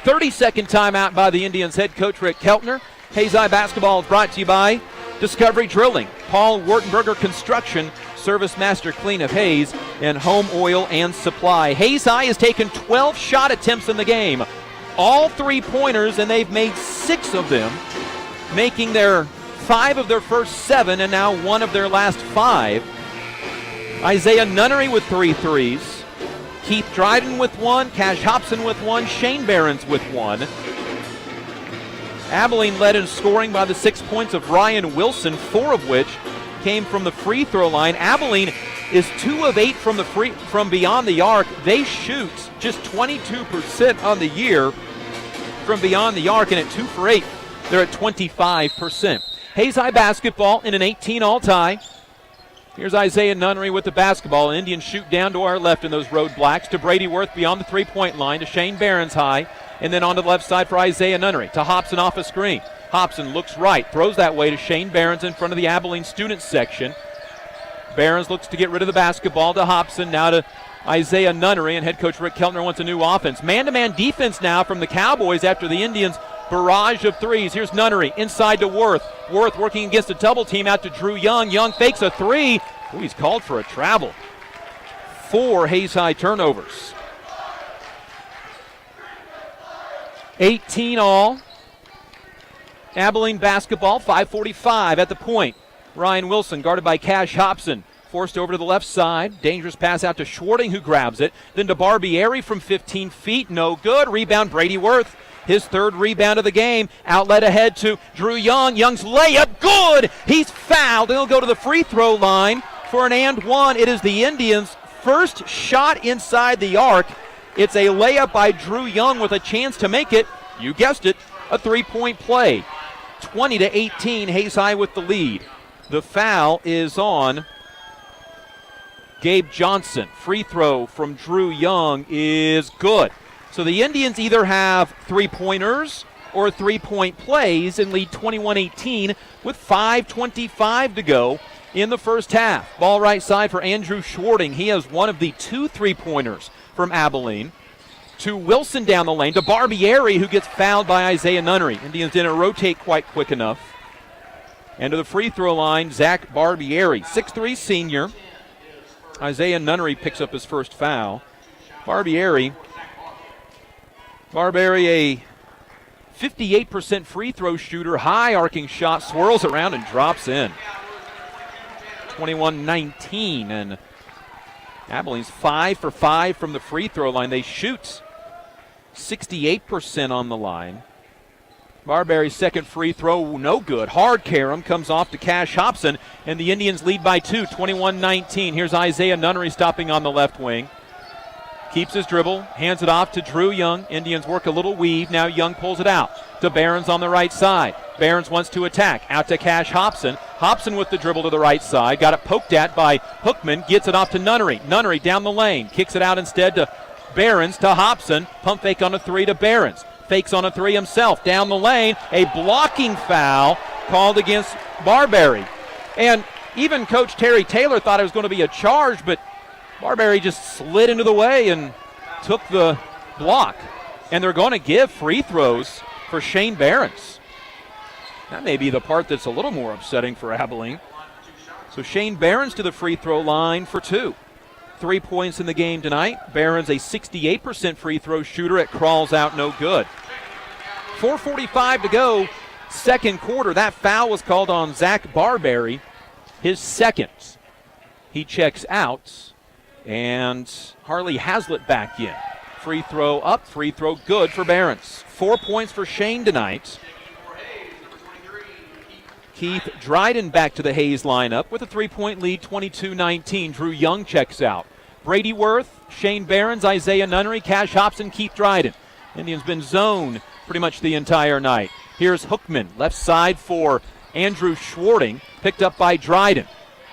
30-second timeout by the Indians head coach Rick Keltner. Hayes High basketball is brought to you by Discovery Drilling, Paul Wurtenberger Construction, Service Master Clean of Hayes, and Home Oil and Supply. Hayes High has taken 12 shot attempts in the game, all three-pointers, and they've made 6 of them, making their 5 of their first 7 and now 1 of their last 5. Isaiah Nunnery with 3 threes, Keith Dryden with 1, Cash Hobson with 1, Shane Behrens with 1. Abilene led in scoring by the 6 points of Ryan Wilson, 4 of which came from the free throw line. Abilene is 2 of 8 from beyond the arc. They shoot just 22% on the year from beyond the arc, and at 2 for 8, they're at 25%. Hayes High basketball in an 18-all tie. Here's Isaiah Nunnery with the basketball. Indians shoot down to our left in those road blacks to Brady Worth beyond the three-point line to Shane Behrens High. And then on to the left side for Isaiah Nunnery. To Hobson off a screen. Hobson looks right, throws that way to Shane Behrens in front of the Abilene student section. Behrens looks to get rid of the basketball to Hobson, now to Isaiah Nunnery, and head coach Rick Keltner wants a new offense. Man-to-man defense now from the Cowboys after the Indians' barrage of threes. Here's Nunnery inside to Worth. Worth working against a double team out to Drew Young. Young fakes a three. Ooh, he's called for a travel. 4 Hayes High turnovers. 18 all. Abilene basketball, 5:45 at the point. Ryan Wilson guarded by Cash Hobson. Forced over to the left side. Dangerous pass out to Schwarting, who grabs it. Then to Barbieri from 15 feet. No good. Rebound, Brady Worth. His 3rd rebound of the game. Outlet ahead to Drew Young. Young's layup, good! He's fouled. He'll go to the free throw line for an and one. It is the Indians' first shot inside the arc. It's a layup by Drew Young with a chance to make it, you guessed it, a 3-point play. 20-18, Hayes High with the lead. The foul is on Gabe Johnson. Free throw from Drew Young is good. So the Indians either have 3-pointers or 3-point plays and lead 21-18 with 5:25 to go in the first half. Ball right side for Andrew Schwarting. He has one of the 2 3-pointers from Abilene. To Wilson down the lane, to Barbieri, who gets fouled by Isaiah Nunnery. Indians didn't rotate quite quick enough. And to the free throw line, Zach Barbieri, 6'3" senior. Isaiah Nunnery picks up his first foul. Barbieri, a 58% free throw shooter, high arcing shot, swirls around and drops in. 21-19, and Abilene's 5 for 5 from the free throw line. They shoot 68% on the line. Barbieri's second free throw, no good. Hard carom comes off to Cash Hobson, and the Indians lead by 2, 21-19. Here's Isaiah Nunnery stopping on the left wing. Keeps his dribble, hands it off to Drew Young. Indians work a little weave. Now Young pulls it out to Behrens on the right side. Behrens wants to attack. Out to Cash Hobson. Hobson with the dribble to the right side. Got it poked at by Hookman. Gets it off to Nunnery. Nunnery down the lane. Kicks it out instead to Behrens to Hobson. Pump fake on a 3 to Behrens. Fakes on a 3 himself. Down the lane. A blocking foul called against Barbieri. And even Coach Terry Taylor thought it was going to be a charge, but Barbieri just slid into the way and took the block. And they're going to give free throws for Shane Behrens. That may be the part that's a little more upsetting for Abilene. So Shane Behrens to the free throw line for 2. 3 points in the game tonight. Behrens a 68% free throw shooter. It crawls out no good. 4:45 to go, second quarter. That foul was called on Zach Barbieri, his second. He checks out. And Harley Hazlitt back in. Free throw up, free throw good for Behrens. 4 points for Shane tonight. Keith Dryden back to the Hayes lineup with a 3-point lead, 22-19. Drew Young checks out. Brady Worth, Shane Behrens, Isaiah Nunnery, Cash Hobson, Keith Dryden. Indians been zoned pretty much the entire night. Here's Hookman, left side for Andrew Schwarting, picked up by Dryden.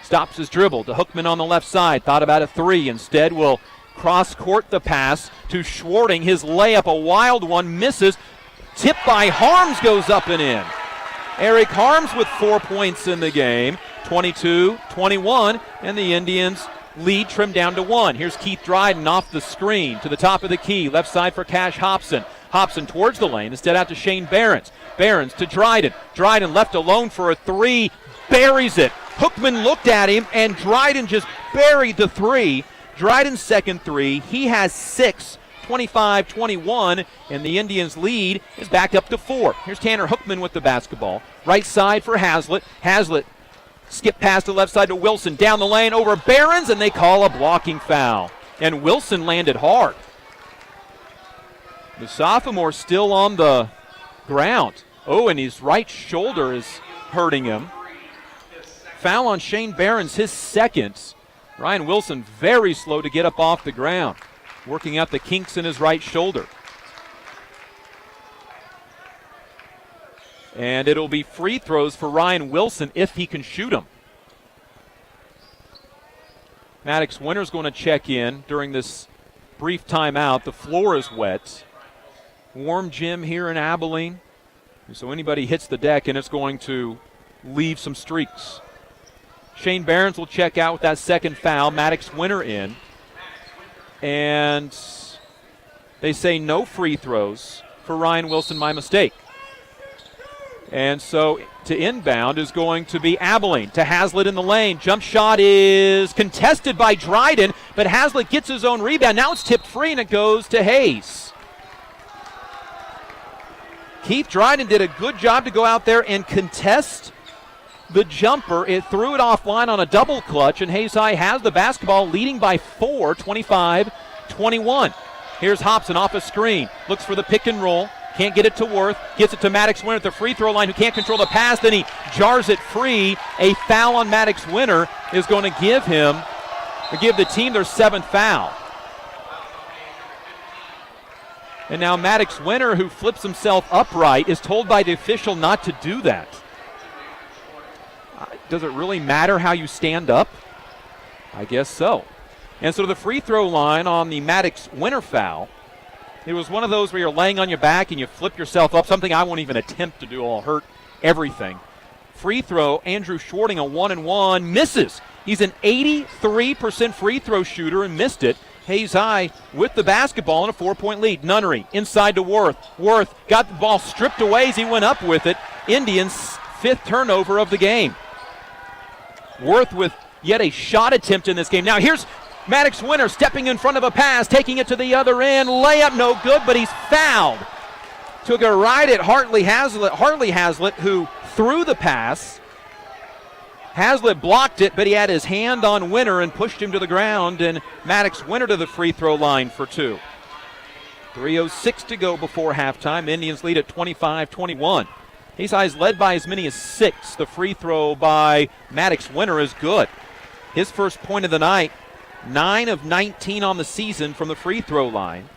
Stops his dribble to Hookman on the left side. Thought about a 3. Instead will cross-court the pass to Schwarting. His layup, a wild one, misses. Tipped by Harms, goes up and in. Eric Harms with 4 points in the game. 22-21, and the Indians lead trimmed down to 1. Here's Keith Dryden off the screen to the top of the key. Left side for Cash Hobson. Hobson towards the lane. Instead out to Shane Behrens. Behrens to Dryden. Dryden left alone for a 3. Buries it. Hookman looked at him, and Dryden just buried the 3. Dryden's second 3. He has 6, 25-21, and the Indians' lead is back up to 4. Here's Tanner Hookman with the basketball. Right side for Hazlitt. Hazlitt skip past the left side to Wilson. Down the lane over Behrens, and they call a blocking foul. And Wilson landed hard. The sophomore still on the ground. Oh, and his right shoulder is hurting him. Foul on Shane Behrens, his second. Ryan Wilson very slow to get up off the ground, working out the kinks in his right shoulder. And it'll be free throws for Ryan Wilson if he can shoot them. Maddox Winter's going to check in during this brief timeout. The floor is wet. Warm gym here in Abilene. So anybody hits the deck, and it's going to leave some streaks. Shane Behrens will check out with that second foul. Maddox Winter in. And they say no free throws for Ryan Wilson, my mistake. And so to inbound is going to be Abilene. To Hazlitt in the lane. Jump shot is contested by Dryden, but Hazlitt gets his own rebound. Now it's tipped free, and it goes to Hayes. Keith Dryden did a good job to go out there and contest the jumper. It threw it offline on a double clutch, and Hayes High has the basketball, leading by 4, 25-21. Here's Hobson off a screen. Looks for the pick and roll. Can't get it to Worth. Gets it to Maddox Winter at the free throw line, who can't control the pass. Then he jars it free. A foul on Maddox Winter is going to give the team their 7th foul. And now Maddox Winter, who flips himself upright, is told by the official not to do that. Does it really matter how you stand up? I guess so. And so the free throw line on the Maddox Winter foul, it was one of those where you're laying on your back and you flip yourself up, something I won't even attempt to do. I'll hurt everything. Free throw, Andrew Shorting, a 1-and-1, misses. He's an 83% free throw shooter and missed it. Hayes High with the basketball in a 4-point lead. Nunnery inside to Worth. Worth got the ball stripped away as he went up with it. Indians' 5th turnover of the game. Worth with yet a shot attempt in this game. Now here's Maddox Winter stepping in front of a pass, taking it to the other end. Layup no good, but he's fouled. Took a ride at Hartley Hazlitt, who threw the pass. Hazlitt blocked it, but he had his hand on Winter and pushed him to the ground, and Maddox Winter to the free throw line for 2. 3:06 to go before halftime. Indians lead at 25-21. Hayes High is led by as many as 6. The free throw by Maddox Winter is good. His first point of the night, 9 of 19 on the season from the free throw line.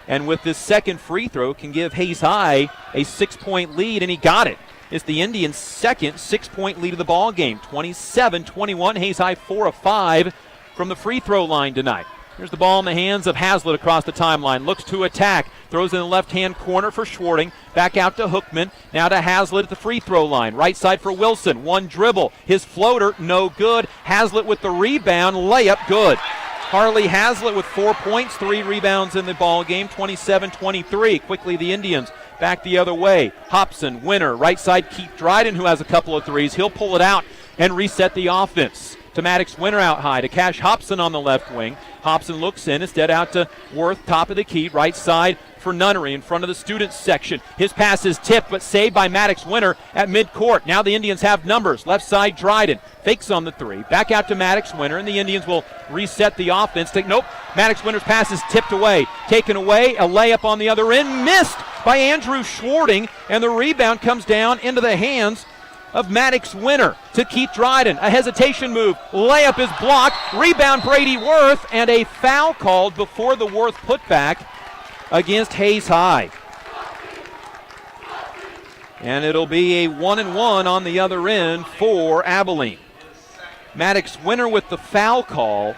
And with this second free throw can give Hayes High a 6-point lead, and he got it. It's the Indians' second 6-point lead of the ball game. 27-21. Hayes High 4 of 5 from the free throw line tonight. Here's the ball in the hands of Hazlitt across the timeline. Looks to attack. Throws in the left-hand corner for Schwarting. Back out to Hookman. Now to Hazlitt at the free throw line. Right side for Wilson. One dribble. His floater, no good. Hazlitt with the rebound. Layup, good. Harley Hazlitt with 4 points, 3 rebounds in the ball game. 27-23. Quickly the Indians back the other way. Hobson, Winter. Right side Keith Dryden, who has a couple of threes. He'll pull it out and reset the offense. To Maddox Winter out high. To Cash Hobson on the left wing. Hobson looks in, instead out to Worth, top of the key, right side for Nunnery in front of the students section. His pass is tipped, but saved by Maddox Winter at midcourt. Now the Indians have numbers. Left side, Dryden fakes on the 3. Back out to Maddox Winter, and the Indians will reset the offense. Nope, Maddox Winter's pass is tipped away. Taken away, a layup on the other end, missed by Andrew Schwarting, and the rebound comes down into the hands of Maddox Winter to Keith Dryden. A hesitation move. Layup is blocked. Rebound Brady Worth, and a foul called before the Worth putback against Hayes High. And it'll be a 1-and-1 on the other end for Abilene. Maddox Winter with the foul call,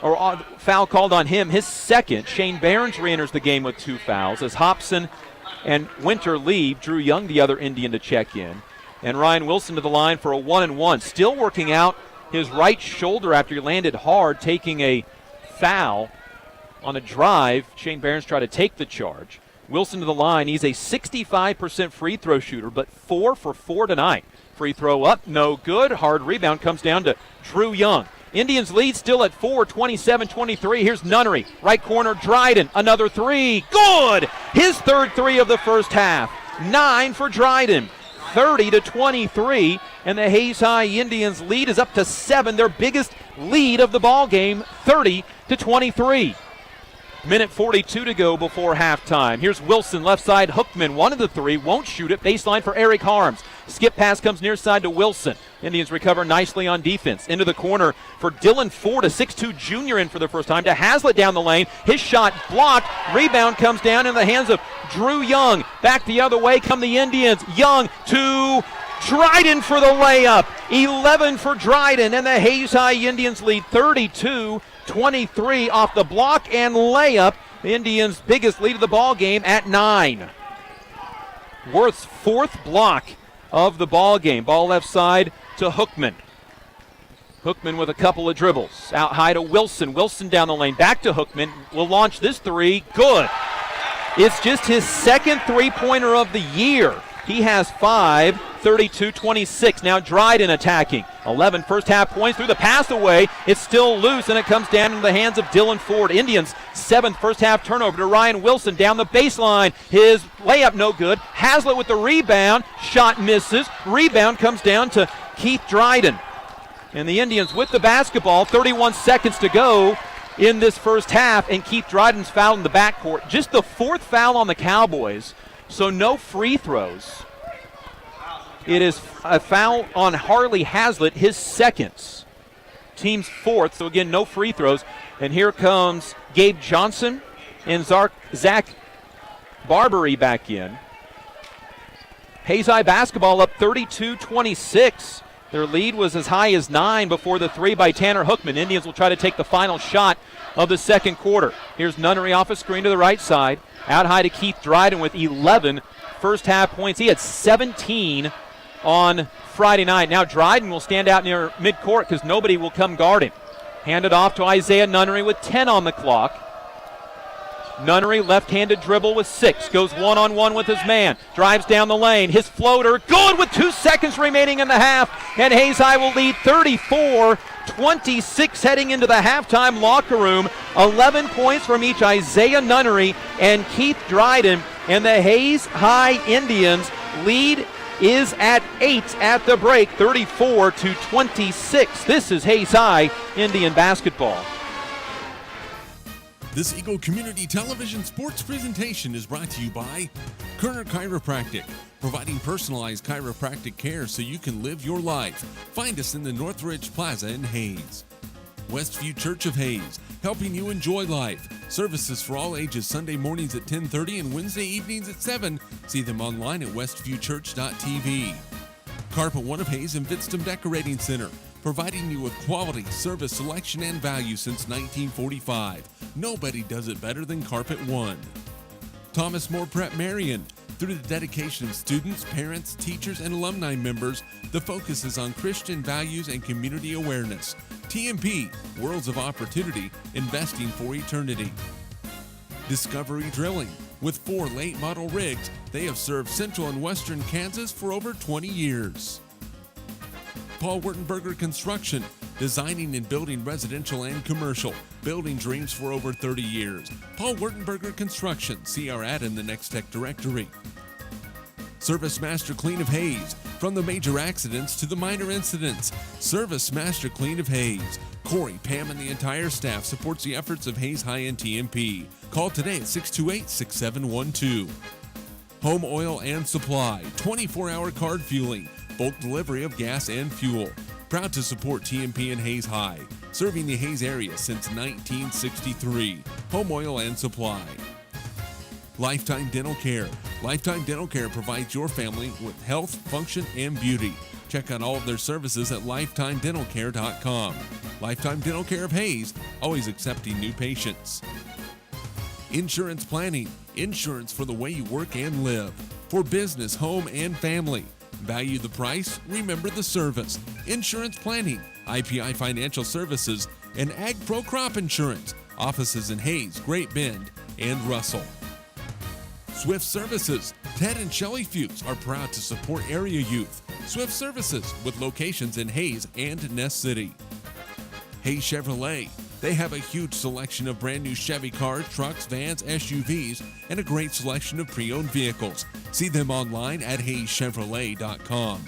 or foul called on him, his second. Shane Behrens re-enters the game with 2 fouls as Hobson and Winter leave. Drew Young, the other Indian, to check in. And Ryan Wilson to the line for a 1-and-1. Still working out his right shoulder after he landed hard, taking a foul on a drive. Shane Behrens tried to take the charge. Wilson to the line. He's a 65% free throw shooter, but 4 for 4 tonight. Free throw up, no good. Hard rebound comes down to Drew Young. Indians lead still at 4, 27-23. Here's Nunnery. Right corner, Dryden. Another 3. Good! His third 3 of the first half. 9 for Dryden. 30-23, and the Hayes High Indians lead is up to 7, their biggest lead of the ball game, 30-23. Minute 42 to go before halftime. Here's Wilson, left side, Hookman, 1 of the 3, won't shoot it, baseline for Eric Harms. Skip pass comes near side to Wilson. Indians recover nicely on defense. Into the corner for Dylan Ford, a 6'2 junior in for the first time. To Hazlitt down the lane. His shot blocked. Rebound comes down in the hands of Drew Young. Back the other way come the Indians. Young to Dryden for the layup. 11 for Dryden, and the Hayes High Indians lead 32-23 off the block and layup. The Indians' biggest lead of the ball game at 9. Worth's fourth block of the ball game. Ball left side to Hookman. Hookman with a couple of dribbles. Out high to Wilson. Wilson down the lane. Back to Hookman. Will launch this three. Good. It's just his second three-pointer of the year. He has 5, 32-26. Now Dryden attacking. 11 first half points through the pass away. It's still loose, and it comes down into the hands of Dylan Ford. Indians, 7th first half turnover to Ryan Wilson down the baseline. His layup no good. Haslett with the rebound. Shot misses. Rebound comes down to Keith Dryden. And the Indians with the basketball, 31 seconds to go in this first half, and Keith Dryden's fouled in the backcourt. Just the 4th foul on the Cowboys, so no free throws. It is a foul on Harley Haslett, his 2nd. Team's 4th, so again, no free throws. And here comes Gabe Johnson and Zach Barbary back in. Hayes High basketball up 32-26. Their lead was as high as 9 before the 3 by Tanner Hookman. Indians will try to take the final shot of the second quarter. Here's Nunnery off a screen to the right side. Out high to Keith Dryden with 11 first half points. He had 17 on Friday night. Now Dryden will stand out near midcourt because nobody will come guard him. Handed off to Isaiah Nunnery with 10 on the clock. Nunnery left-handed dribble with 6. Goes one-on-one with his man. Drives down the lane. His floater good with 2 seconds remaining in the half. And Hayes High will lead 34-26 heading into the halftime locker room. 11 points from each Isaiah Nunnery and Keith Dryden. And the Hayes High Indians lead is at 8 at the break, 34-26. This is Hayes High Indian basketball. This Eagle Community Television sports presentation is brought to you by Kerner Chiropractic, providing personalized chiropractic care so you can live your life. Find us in the Northridge Plaza in Hayes. Westview Church of Hayes, helping you enjoy life. Services for all ages Sunday mornings at 10:30 and Wednesday evenings at 7. See them online at westviewchurch.tv. Carpet One of Hayes and Vidstem Decorating Center, providing you with quality, service, selection, and value since 1945. Nobody does it better than Carpet One. Thomas More Prep Marion. Through the dedication of students, parents, teachers, and alumni members, the focus is on Christian values and community awareness. TMP, Worlds of Opportunity, investing for eternity. Discovery Drilling. With 4 late model rigs, they have served central and western Kansas for over 20 years. Paul Wurtenberger Construction, designing and building residential and commercial, building dreams for over 30 years. Paul Wurtenberger Construction, see our ad in the Next Tech directory. Service Master Clean of Hayes, from the major accidents to the minor incidents. Service Master Clean of Hayes. Corey, Pam, and the entire staff supports the efforts of Hayes High and TMP. Call today at 628-6712. Home Oil and Supply, 24-hour card fueling, bulk delivery of gas and fuel. Proud to support TMP and Hayes High, serving the Hayes area since 1963. Home Oil and Supply. Lifetime Dental Care. Lifetime Dental Care provides your family with health, function, and beauty. Check out all of their services at lifetimedentalcare.com. Lifetime Dental Care of Hayes, always accepting new patients. Insurance Planning. Insurance for the way you work and live. For business, home, and family. Value the price, remember the service. Insurance Planning, IPI Financial Services, and Ag Pro Crop Insurance. Offices in Hayes, Great Bend, and Russell. Swift Services. Ted and Shelley Fuchs are proud to support area youth. Swift Services, with locations in Hayes and Ness City. Hayes Chevrolet. They have a huge selection of brand new Chevy cars, trucks, vans, SUVs, and a great selection of pre-owned vehicles. See them online at hayeschevrolet.com.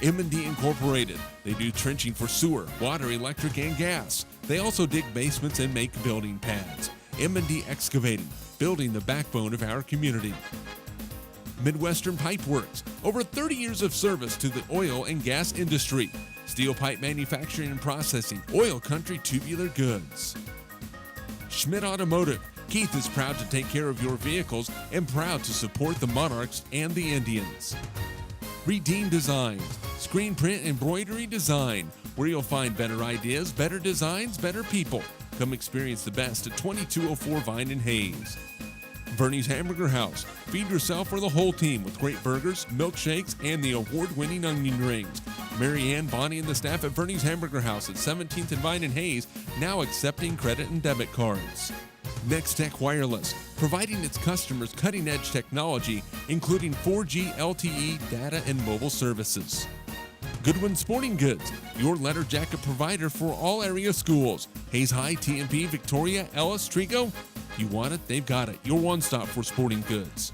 M&D Incorporated. They do trenching for sewer, water, electric, and gas. They also dig basements and make building pads. M&D Excavating, building the backbone of our community. Midwestern Pipe Works. Over 30 years of service to the oil and gas industry. Steel pipe manufacturing and processing, oil country tubular goods. Schmidt Automotive. Keith is proud to take care of your vehicles and proud to support the Monarchs and the Indians. Redeem Designs. Screen print embroidery design, where you'll find better ideas, better designs, better people. Come experience the best at 2204 Vine and Hayes. Bernie's Hamburger House. Feed yourself or the whole team with great burgers, milkshakes, and the award-winning onion rings. Mary Ann, Bonnie, and the staff at Bernie's Hamburger House at 17th and Vine and Hayes now accepting credit and debit cards. Next Tech Wireless, providing its customers cutting-edge technology, including 4G LTE data and mobile services. Goodwin Sporting Goods, your letter jacket provider for all area schools. Hayes High, TMP, Victoria, Ellis, Trigo. You want it, they've got it. Your one-stop for sporting goods.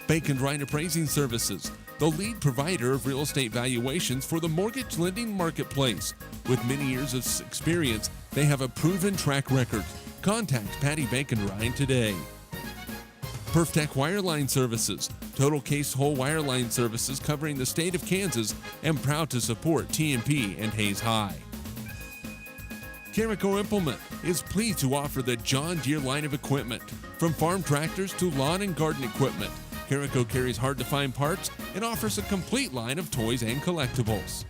Bacon Ryan Appraising Services, the lead provider of real estate valuations for the mortgage lending marketplace. With many years of experience, they have a proven track record. Contact Patty Bacon Ryan today. PerfTech Wireline Services, total case whole wireline services covering the state of Kansas, and proud to support TMP and Hayes High. Carico Implement is pleased to offer the John Deere line of equipment. From farm tractors to lawn and garden equipment, Carico carries hard-to-find parts and offers a complete line of toys and collectibles.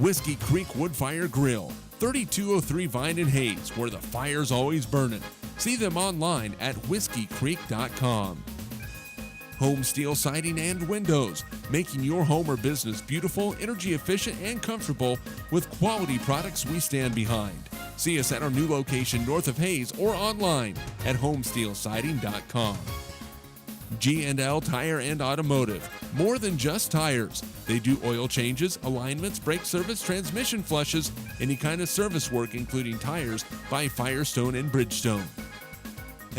Whiskey Creek Wood Fire Grill, 3203 Vine and Hayes, where the fire's always burning. See them online at whiskeycreek.com. Home Steel Siding and Windows, making your home or business beautiful, energy efficient, and comfortable with quality products we stand behind. See us at our new location north of Hayes or online at homesteelsiding.com. G&L Tire and Automotive, more than just tires. They do oil changes, alignments, brake service, transmission flushes, any kind of service work including tires by Firestone and Bridgestone.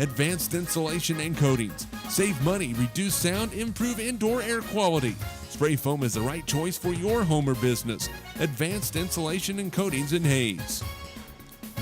Advanced Insulation and Coatings. Save money, reduce sound, improve indoor air quality. Spray foam is the right choice for your home or business. Advanced Insulation and Coatings in Hayes.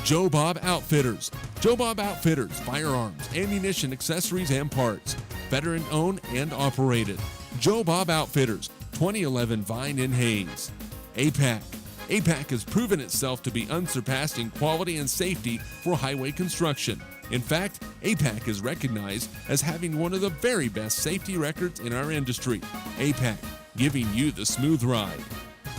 Joe Bob Outfitters. Joe Bob Outfitters, firearms, ammunition, accessories, and parts. Veteran owned and operated. Joe Bob Outfitters, 2011 Vine in Hayes. APAC. APAC has proven itself to be unsurpassed in quality and safety for highway construction. In fact, APAC is recognized as having one of the very best safety records in our industry. APAC, giving you the smooth ride.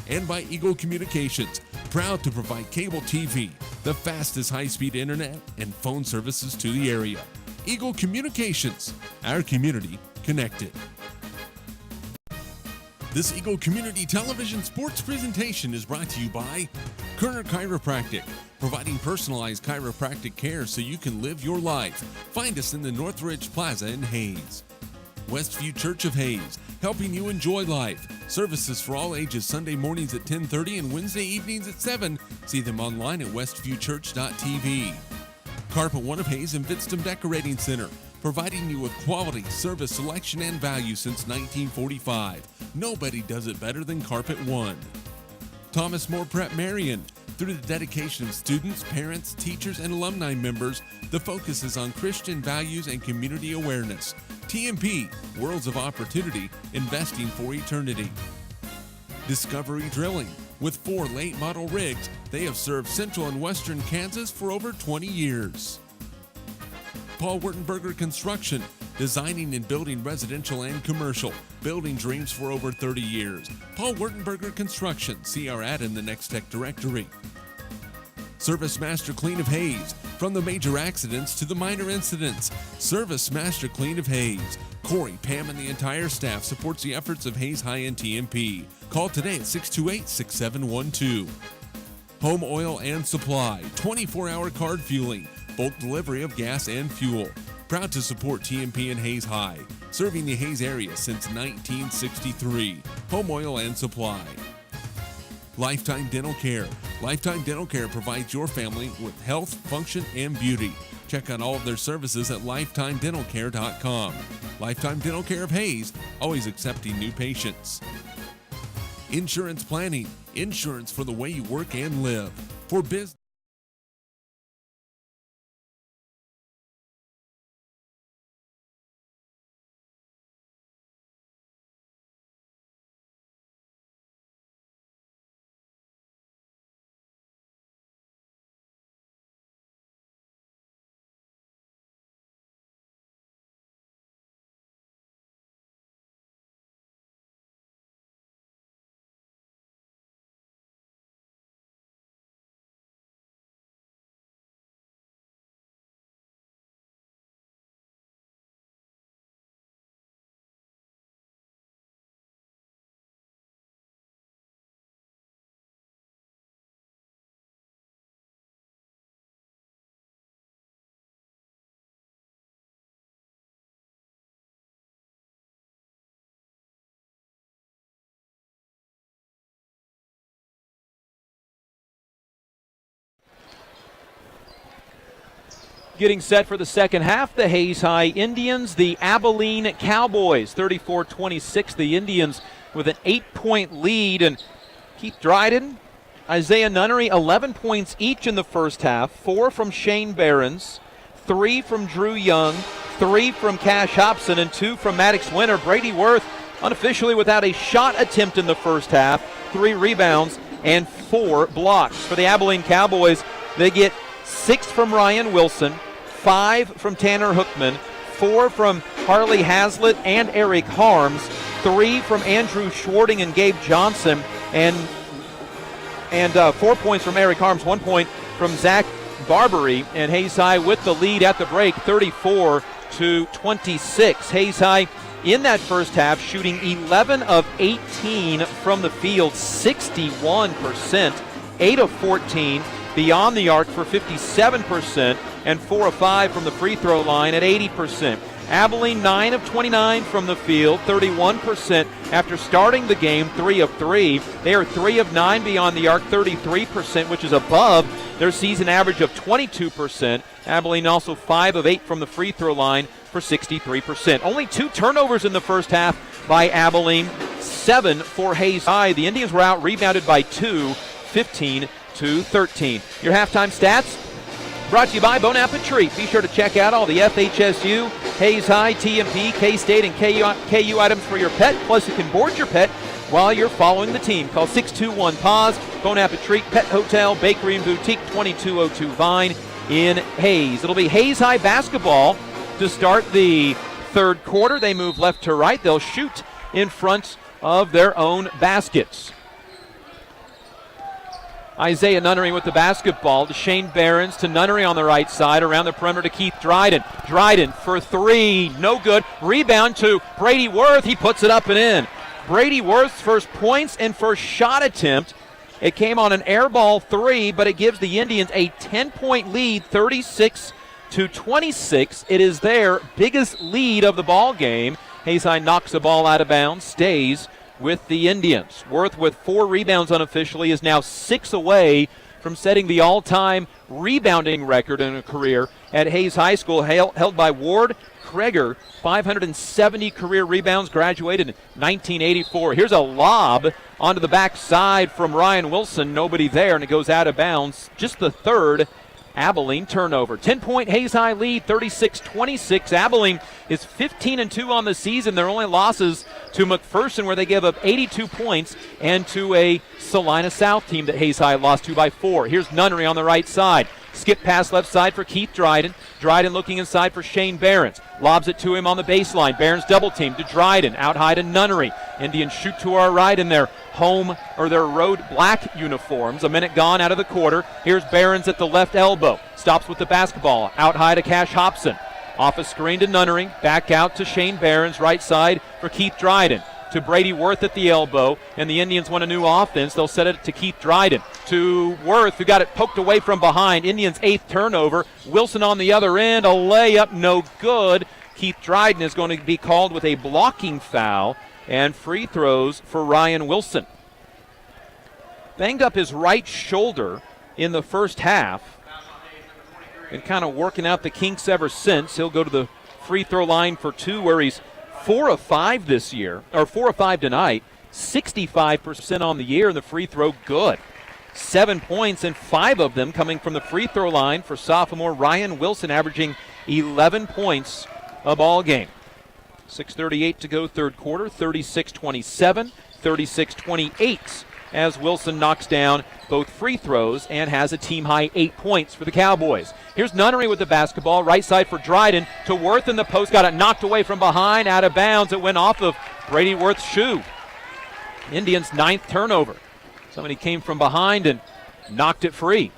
And by Eagle Communications, proud to provide cable TV, the fastest high-speed internet, and phone services to the area. Eagle Communications, our community connected. This Eagle Community Television sports presentation is brought to you by Kerner Chiropractic, providing personalized chiropractic care so you can live your life. Find us in the Northridge Plaza in Hayes. Westview Church of Hayes, helping you enjoy life. Services for all ages, Sunday mornings at 10:30 and Wednesday evenings at 7. See them online at westviewchurch.tv. Carpet One of Hayes and Vidstem Decorating Center, providing you with quality, service, selection, and value since 1945. Nobody does it better than Carpet One. Thomas More Prep Marion. Through the dedication of students, parents, teachers, and alumni members, the focus is on Christian values and community awareness. TMP, Worlds of Opportunity, investing for eternity. Discovery Drilling. With 4 late model rigs, they have served central and western Kansas for over 20 years. Paul Wurtenberger Construction, designing and building residential and commercial, building dreams for over 30 years. Paul Wurtenberger Construction, see our ad in the Next Tech directory. Service Master Clean of Hayes, from the major accidents to the minor incidents. Service Master Clean of Hayes. Corey, Pam, and the entire staff supports the efforts of Hayes High and TMP. Call today at 628-6712. Home Oil and Supply, 24-hour card fueling, bulk delivery of gas and fuel. Proud to support TMP and Hayes High, serving the Hayes area since 1963. Home Oil and Supply. Lifetime Dental Care. Lifetime Dental Care provides your family with health, function, and beauty. Check out all of their services at lifetimedentalcare.com. Lifetime Dental Care of Hayes, always accepting new patients. Insurance Planning. Insurance for the way you work and live. For business. Getting set for the second half, the Hayes High Indians, the Abilene Cowboys, 34-26. The Indians with an 8-point lead. And Keith Dryden, Isaiah Nunnery, 11 points each in the first half. 4 from Shane Behrens, 3 from Drew Young, 3 from Cash Hobson, and 2 from Maddox Winter. Brady Worth unofficially without a shot attempt in the first half, 3 rebounds and 4 blocks. For the Abilene Cowboys, they get 6 from Ryan Wilson, 5 from Tanner Hookman, 4 from Harley Hazlitt and Eric Harms, 3 from Andrew Schwarting and Gabe Johnson, and 4 points from Eric Harms, 1 point from Zach Barbary. And Hayes High with the lead at the break, 34-26. Hayes High in that first half shooting 11 of 18 from the field, 61%, 8 of 14 beyond the arc for 57%, and 4 of 5 from the free throw line at 80%. Abilene 9 of 29 from the field, 31% after starting the game, 3 of 3. They are 3 of 9 beyond the arc, 33%, which is above their season average of 22%. Abilene also 5 of 8 from the free throw line for 63%. Only 2 turnovers in the first half by Abilene, 7 for Hayes High. The Indians were out rebounded by 2, 15-13. Your halftime stats brought to you by Bon Appetit. Be sure to check out all the FHSU, Hayes High, TMP, K-State, and KU items for your pet. Plus, you can board your pet while you're following the team. Call 621-PAUSE. Bon Appetit Pet Hotel, Bakery and Boutique, 2202 Vine in Hayes. It'll be Hayes High basketball to start the third quarter. They move left to right. They'll shoot in front of their own baskets. Isaiah Nunnery with the basketball to Shane Behrens, to Nunnery on the right side, around the perimeter to Keith Dryden. Dryden for 3, no good. Rebound to Brady Worth. He puts it up and in. Brady Worth's first points and first shot attempt. It came on an air ball 3, but it gives the Indians a 10-point lead, 36-26. It is their biggest lead of the ball game. Hayes High knocks the ball out of bounds, stays with the Indians. Worth with 4 rebounds unofficially is now 6 away from setting the all-time rebounding record in a career at Hayes High School, held by Ward Kreger. 570 career rebounds, graduated in 1984. Here's a lob onto the backside from Ryan Wilson. Nobody there, and it goes out of bounds. Just the third Abilene turnover. 10-point Hayes High lead, 36-26. Abilene is 15-2 on the season. Their only losses to McPherson, where they give up 82 points, and to a Salina South team that Hayes High lost to by 4. Here's Nunnery on the right side. Skip pass left side for Keith Dryden. Dryden looking inside for Shane Behrens. Lobs it to him on the baseline. Behrens double team to Dryden. Out high to Nunnery. Indians shoot to our right in their home or their road black uniforms. A minute gone out of the quarter. Here's Behrens at the left elbow. Stops with the basketball. Out high to Cash Hobson. Off a screen to Nunnery. Back out to Shane Behrens. Right side for Keith Dryden. To Brady Worth at the elbow, and the Indians want a new offense. They'll set it to Keith Dryden. To Worth, who got it poked away from behind. Indians' 8th turnover. Wilson on the other end, a layup, no good. Keith Dryden is going to be called with a blocking foul, and free throws for Ryan Wilson. Banged up his right shoulder in the first half, and kind of working out the kinks ever since. He'll go to the free throw line for 2, where he's 4 of 5 this year, or 4 of 5 tonight, 65% on the year, and the free throw good. 7 points, and 5 of them coming from the free throw line for sophomore Ryan Wilson, averaging 11 points a ball game. 6:38 to go, third quarter, 36-27, 36-28, as Wilson knocks down both free throws and has a team-high 8 points for the Cowboys. Here's Nunnery with the basketball, right side for Dryden, to Worth in the post, got it knocked away from behind, out of bounds. It went off of Brady Worth's shoe. Indians' 9th turnover. Somebody came from behind and knocked it free.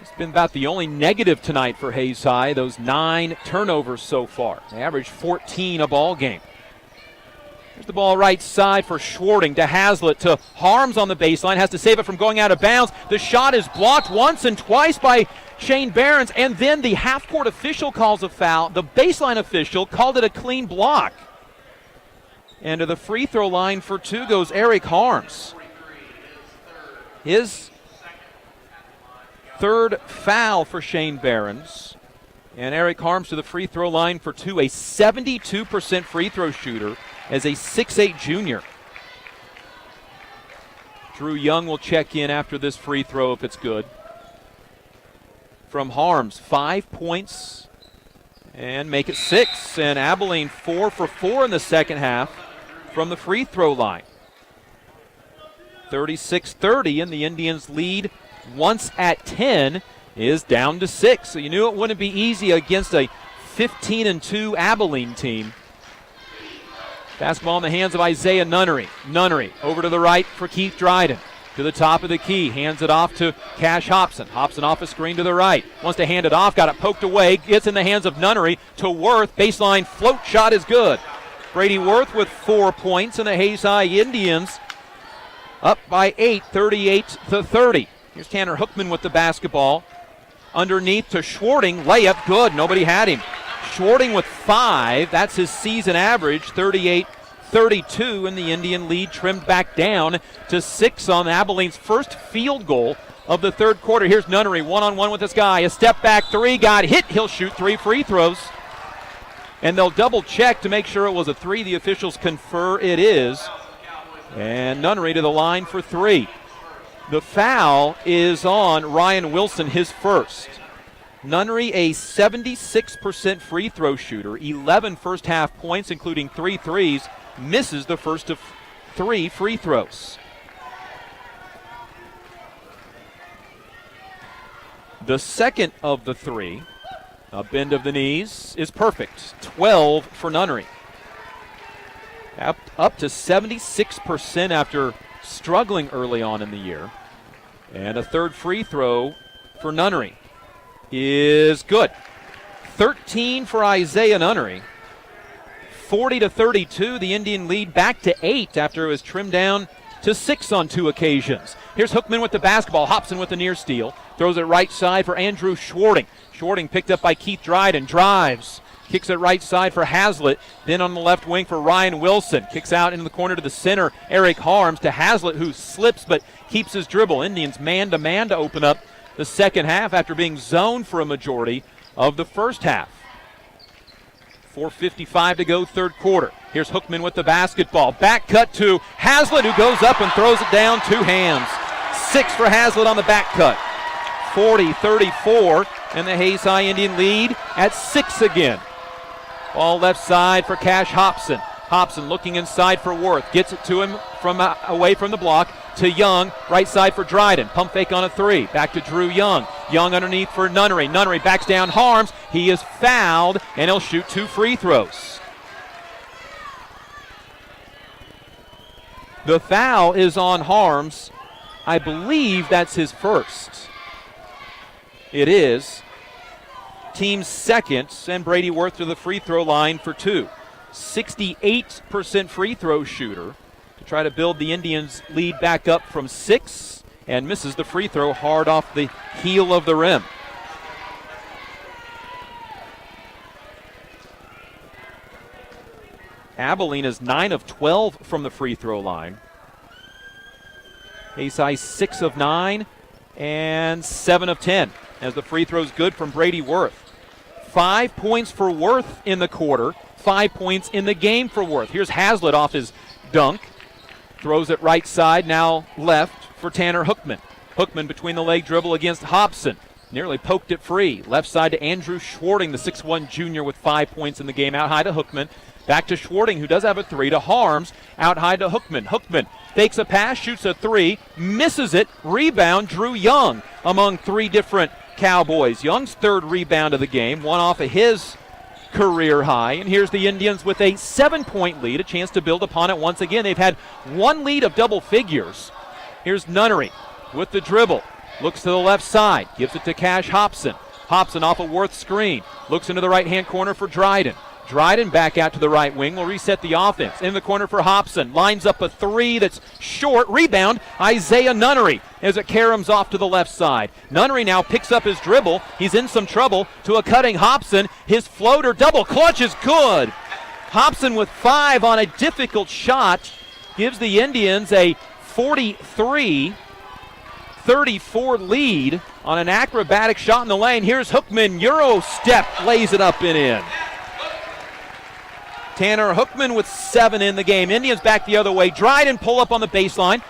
It's been about the only negative tonight for Hayes High, those 9 turnovers so far. They average 14 a ball game. Here's the ball right side for Schwarting, to Hazlitt, to Harms on the baseline. Has to save it from going out of bounds. The shot is blocked once and twice by Shane Behrens, and then the half-court official calls a foul. The baseline official called it a clean block. And to the free throw line for 2 goes Eric Harms. His third foul for Shane Behrens. And Eric Harms to the free throw line for 2, a 72% free throw shooter as a 6'8 junior. Drew Young will check in after this free throw if it's good. From Harms, 5 points and make it 6. And Abilene 4 for 4 in the second half from the free throw line. 36-30, and the Indians lead once at 10 is down to 6. So you knew it wouldn't be easy against a 15-2 Abilene team. Basketball in the hands of Isaiah Nunnery. Nunnery over to the right for Keith Dryden. To the top of the key, hands it off to Cash Hobson. Hobson off a screen to the right. Wants to hand it off, got it poked away. Gets in the hands of Nunnery to Worth. Baseline float shot is good. Brady Worth with 4 points, and the Hayes High Indians up by 8, 38-30. Here's Tanner Hookman with the basketball. Underneath to Schwarting, layup good, nobody had him. Schwarting with 5, that's his season average, 38-32, and the Indian lead trimmed back down to 6 on Abilene's first field goal of the third quarter. Here's Nunnery, one-on-one with this guy. A step back 3, got hit. He'll shoot 3 free throws. And they'll double check to make sure it was a 3. The officials confer it is. And Nunnery to the line for 3. The foul is on Ryan Wilson, his first. Nunnery, a 76% free throw shooter, 11 first half points, including 3 threes, misses the first of 3 free throws. The second of the 3, a bend of the knees, is perfect. 12 for Nunnery. Up to 76% after struggling early on in the year. And a third free throw for Nunnery is good. 13 for Isaiah Nunnery. 40-32, the Indian lead back to 8 after it was trimmed down to 6 on 2 occasions. Here's Hookman with the basketball. Hobson with the near steal. Throws it right side for Andrew Schwarting. Schwarting picked up by Keith Dryden. Drives. Kicks it right side for Hazlitt. Then on the left wing for Ryan Wilson. Kicks out into the corner to the center. Eric Harms to Hazlitt, who slips but keeps his dribble. Indians man-to-man to open up the second half after being zoned for a majority of the first half. 4:55 to go, third quarter. Here's Hookman with the basketball. Back cut to Hazlitt, who goes up and throws it down 2 hands. 6 for Hazlitt on the back cut. 40-34, and the Hayes High Indian lead at 6 again. Ball left side for Cash Hobson. Hobson looking inside for Worth. Gets it to him from away from the block to Young. Right side for Dryden. Pump fake on a 3. Back to Drew Young. Young underneath for Nunnery. Nunnery backs down Harms. He is fouled, and he'll shoot 2 free throws. The foul is on Harms. I believe that's his first. It is. Team's second, and Brady Worth to the free throw line for 2. 68% free throw shooter to try to build the Indians' lead back up from 6, and misses the free throw hard off the heel of the rim. Abilene is 9 of 12 from the free throw line. Hayes High 6 of 9 and 7 of 10 as the free throw's good from Brady Worth. 5 points for Worth in the quarter, 5 points in the game for Worth. Here's Hazlitt off his dunk. Throws it right side, now left for Tanner Hookman. Hookman between the leg dribble against Hobson. Nearly poked it free. Left side to Andrew Schwarting, the 6'1 junior with 5 points in the game. Out high to Hookman. Back to Schwarting, who does have a 3, to Harms. Out high to Hookman. Hookman fakes a pass, shoots a 3, misses it. Rebound, Drew Young among 3 different Cowboys. Young's 3rd rebound of the game, one off of his career high. And here's the Indians with a 7-point lead, a chance to build upon it once again. They've had one lead of double figures. Here's Nunnery with the dribble. Looks to the left side, gives it to Cash Hobson. Hobson off a Worth screen. Looks into the right-hand corner for Dryden. Dryden back out to the right wing, will reset the offense. In the corner for Hobson, lines up a 3 that's short. Rebound, Isaiah Nunnery as it caroms off to the left side. Nunnery now picks up his dribble. He's in some trouble to a cutting Hobson. His floater double clutch is good. Hobson with 5 on a difficult shot gives the Indians a 43-34 34 lead on an acrobatic shot in the lane. Here's Hookman, Euro step, lays it up and in. Tanner Hookman with 7 in the game. Indians back the other way. Dryden pull up on the baseline.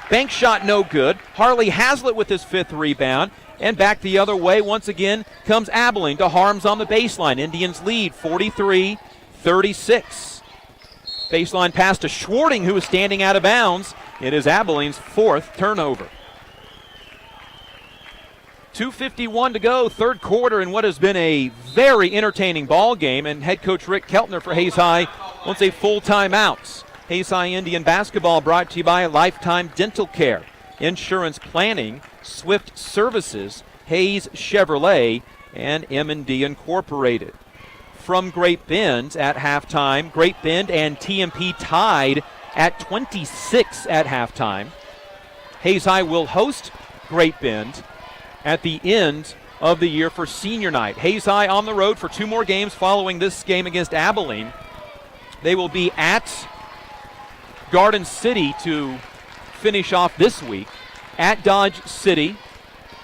Bank shot no good. Harley Hazlitt with his 5th rebound. And back the other way once again comes Abilene to Harms on the baseline. Indians lead 43-36. Baseline pass to Schwarting, who is standing out of bounds. It is Abilene's 4th turnover. 2:51 to go, third quarter, in what has been a very entertaining ball game. And head coach Rick Keltner for Hayes High wants a full timeout. Hayes High Indian basketball brought to you by Lifetime Dental Care, Insurance Planning, Swift Services, Hayes Chevrolet, and M&D Incorporated. From Great Bend at halftime, Great Bend and TMP tied at 26 at halftime. Hayes High will host Great Bend at the end of the year for senior night. Hayes High on the road for 2 more games following this game against Abilene. They will be at Garden City to finish off this week, at Dodge City,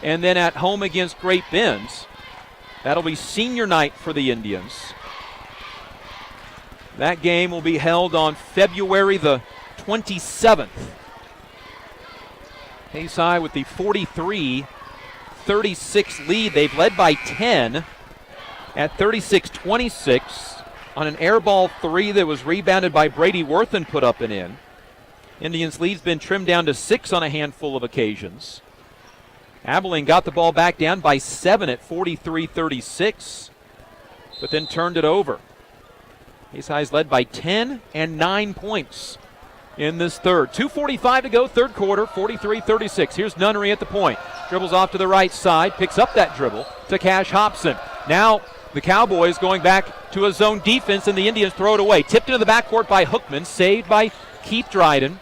and then at home against Great Bend. That'll be senior night for the Indians. That game will be held on February the 27th. Hayes High with the 43-36 lead. They've led by 10 at 36-26 on an air ball 3 that was rebounded by Brady Worth and put up and in. Indians' lead's been trimmed down to 6 on a handful of occasions. Abilene got the ball back down by 7 at 43-36, but then turned it over. Hayes High's led by 10 and 9 points in this third. 2:45 to go, third quarter, 43-36. Here's Nunnery at the point. Dribbles off to the right side, picks up that dribble to Cash Hobson. Now the Cowboys going back to a zone defense, and the Indians throw it away. Tipped into the backcourt by Hookman, saved by Keith Dryden.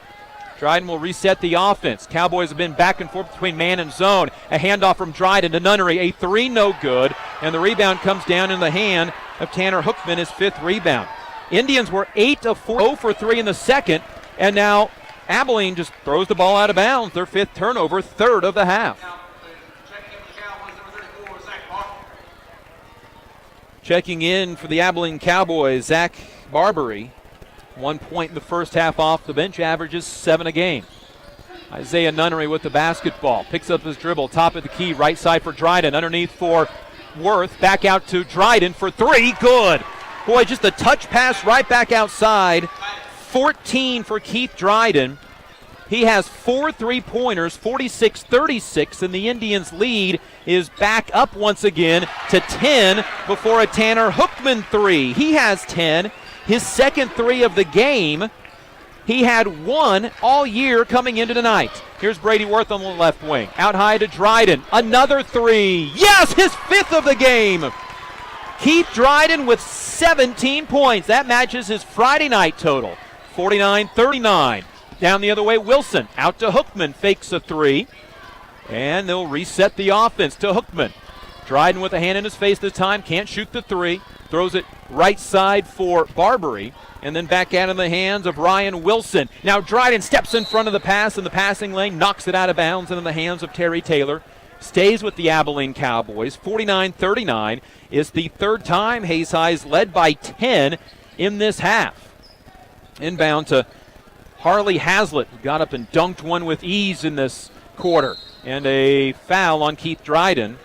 Dryden will reset the offense. Cowboys have been back and forth between man and zone. A handoff from Dryden to Nunnery. A 3, no good. And the rebound comes down in the hand of Tanner Hookman, his 5th rebound. Indians were 8 of 4, 0 for 3 in the second. And now Abilene just throws the ball out of bounds. Their 5th turnover, 3rd of the half. Checking in for the Abilene Cowboys, Zach Barbary. 1 point in the first half off the bench, averages 7 a game. Isaiah Nunnery with the basketball. Picks up his dribble, top of the key, right side for Dryden. Underneath for Worth, back out to Dryden for 3, good. Boy, just a touch pass right back outside. 14 for Keith Dryden. He has 4 3-pointers, 46-36, and the Indians' lead is back up once again to 10 before a Tanner Hookman 3. He has 10. His second 3 of the game. He had 1 all year coming into tonight. Here's Brady Worth on the left wing. Out high to Dryden. Another 3. Yes, his 5th of the game. Keith Dryden with 17 points. That matches his Friday night total. 49-39. Down the other way, Wilson. Out to Hookman. Fakes a 3. And they'll reset the offense to Hookman. Dryden with a hand in his face this time. Can't shoot the 3. Throws it right side for Barbary, and then back out in the hands of Ryan Wilson. Now Dryden steps in front of the pass in the passing lane, knocks it out of bounds into the hands of Terry Taylor. Stays with the Abilene Cowboys. 49-39 is the 3rd time Hayes High's led by 10 in this half. Inbound to Harley Hazlitt, who got up and dunked one with ease in this quarter. And a foul on Keith Dryden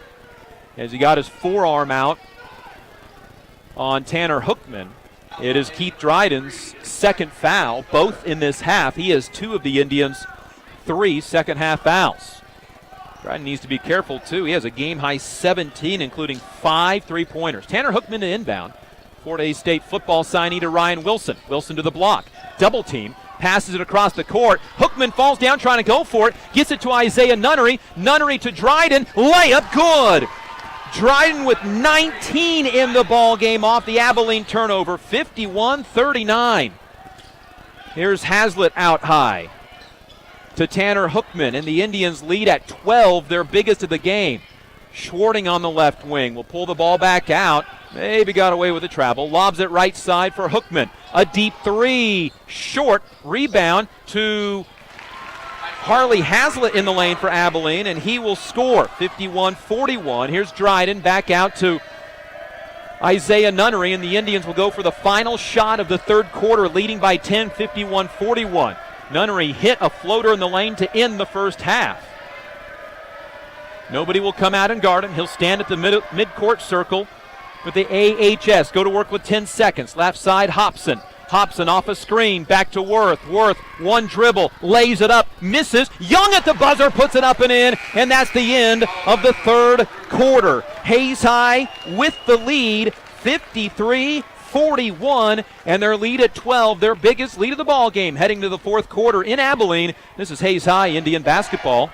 as he got his forearm out on Tanner Hookman. It is Keith Dryden's 2nd foul, both in this half. He has 2 of the Indians' 3 second-half fouls. Dryden needs to be careful, too. He has a game-high 17, including 5 3-pointers. Tanner Hookman to inbound. Fort Hays State football signee to Ryan Wilson. Wilson to the block. Double team. Passes it across the court. Hookman falls down trying to go for it. Gets it to Isaiah Nunnery. Nunnery to Dryden. Layup good. Dryden with 19 in the ball game off the Abilene turnover, 51-39. Here's Hazlitt out high to Tanner Hookman, and the Indians lead at 12, their biggest of the game. Schwarting on the left wing will pull the ball back out. Maybe got away with the travel. Lobs it right side for Hookman. A deep 3, short, rebound to Harley Hazlitt in the lane for Abilene, and he will score 51-41. Here's Dryden back out to Isaiah Nunnery, and the Indians will go for the final shot of the third quarter, leading by 10, 51-41. Nunnery hit a floater in the lane to end the first half. Nobody will come out and guard him. He'll stand at the mid-court circle with the AHS. Go to work with 10 seconds. Left side, Hobson. Hobson off a screen, back to Worth. Worth, one dribble, lays it up, misses. Young at the buzzer, puts it up and in, and that's the end of the third quarter. Hayes High with the lead, 53-41, and their lead at 12, their biggest lead of the ball game, heading to the fourth quarter in Abilene. This is Hayes High Indian basketball.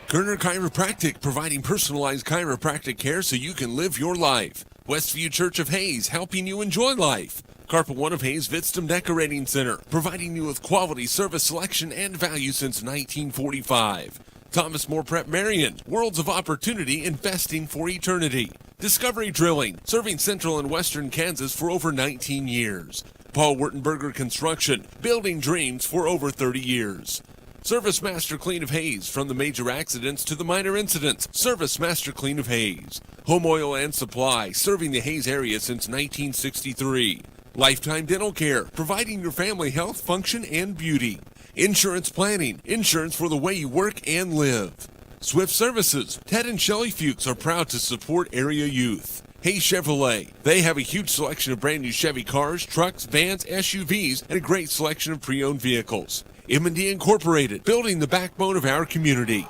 Kerner Chiropractic, providing personalized chiropractic care so you can live your life. Westview Church of Hayes, helping you enjoy life. Carpet One of Hayes Vidstem Decorating Center, providing you with quality service selection and value since 1945. Thomas More Prep Marion, worlds of opportunity, investing for eternity. Discovery Drilling, serving central and western Kansas for over 19 years. Paul Wurtenberger Construction, building dreams for over 30 years. Service Master Clean of Hayes, from the major accidents to the minor incidents. Service Master Clean of Hayes. Home Oil and Supply, serving the Hayes area since 1963. Lifetime Dental Care, providing your family health, function, and beauty. Insurance Planning, insurance for the way you work and live. Swift Services, Ted and Shelley Fuchs are proud to support area youth. Hayes Chevrolet, they have a huge selection of brand new Chevy cars, trucks, vans, SUVs, and a great selection of pre-owned vehicles. M&D Incorporated, building the backbone of our community.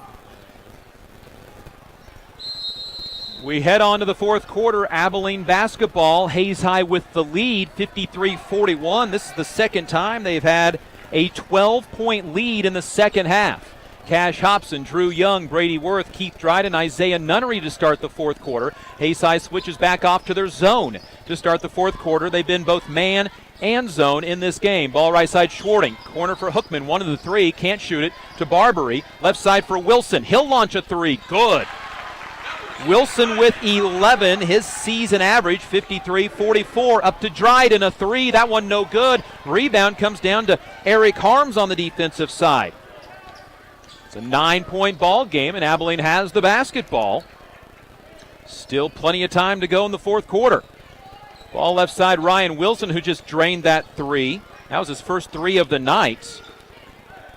We head on to the fourth quarter. Abilene basketball. Hayes High with the lead, 53-41. This is the second time they've had a 12-point lead in the second half. Cash Hobson, Drew Young, Brady Worth, Keith Dryden, Isaiah Nunnery to start the fourth quarter. Hayes High switches back off to their zone to start the fourth quarter. They've been both man and zone in this game. Ball right side, Schwarting. Corner for Hookman, one of the three. Can't shoot it to Barbary. Left side for Wilson. He'll launch a three. Good. Wilson with 11, his season average, 53-44. Up to Dryden, a three. That one no good. Rebound comes down to Eric Harms on the defensive side. It's a 9-point ball game, and Abilene has the basketball. Still plenty of time to go in the fourth quarter. Ball left side, Ryan Wilson, who just drained that three. That was his first three of the night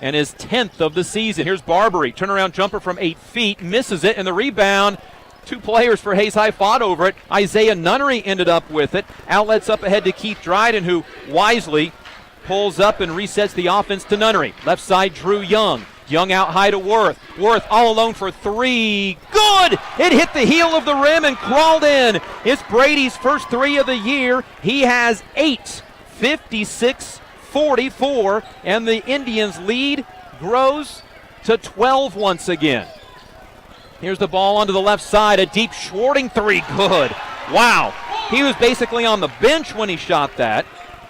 and his 10th of the season. Here's Barbary. Turnaround jumper from 8 feet. Misses it, and the rebound. Two players for Hayes High fought over it. Isaiah Nunnery ended up with it. Outlets up ahead to Keith Dryden, who wisely pulls up and resets the offense to Nunnery. Left side, Drew Young. Young out high to Worth. Worth all alone for three. Good! It hit the heel of the rim and crawled in. It's Brady's first three of the year. He has 8. 56-44. And the Indians' lead grows to 12 once again. Here's the ball onto the left side. A deep Schwarting three. Good. Wow. He was basically on the bench when he shot that.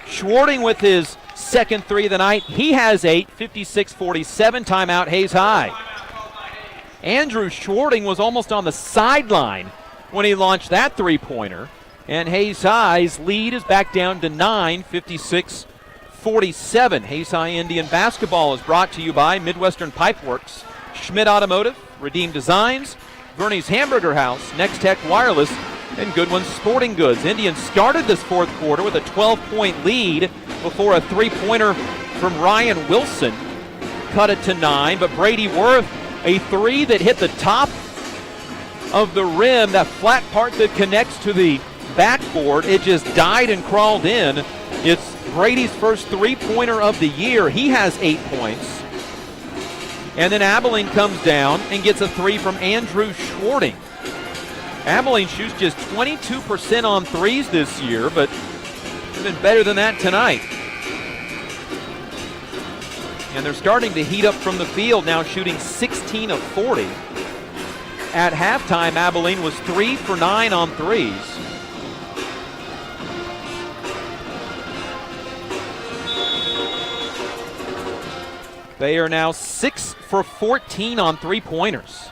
Schwarting with his second three of the night. He has 8. 56-47. Timeout Hayes High. Andrew Schwarting was almost on the sideline when he launched that three-pointer. And Hayes High's lead is back down to 9. 56-47. Hayes High Indian basketball is brought to you by Midwestern Pipeworks, Schmidt Automotive, Redeem Designs, Verney's Hamburger House, Next Tech Wireless, and Goodwin's Sporting Goods. Indians started this fourth quarter with a 12-point lead before a three-pointer from Ryan Wilson cut it to 9. But Brady Worth, a three that hit the top of the rim, that flat part that connects to the backboard, it just died and crawled in. It's Brady's first three-pointer of the year. He has 8 points. And then Abilene comes down and gets a three from Andrew Schwarting. Abilene shoots just 22% on threes this year, but they've been better than that tonight. And they're starting to heat up from the field now, shooting 16 of 40. At halftime, Abilene was 3 for 9 on threes. They are now 6 for 14 on three-pointers.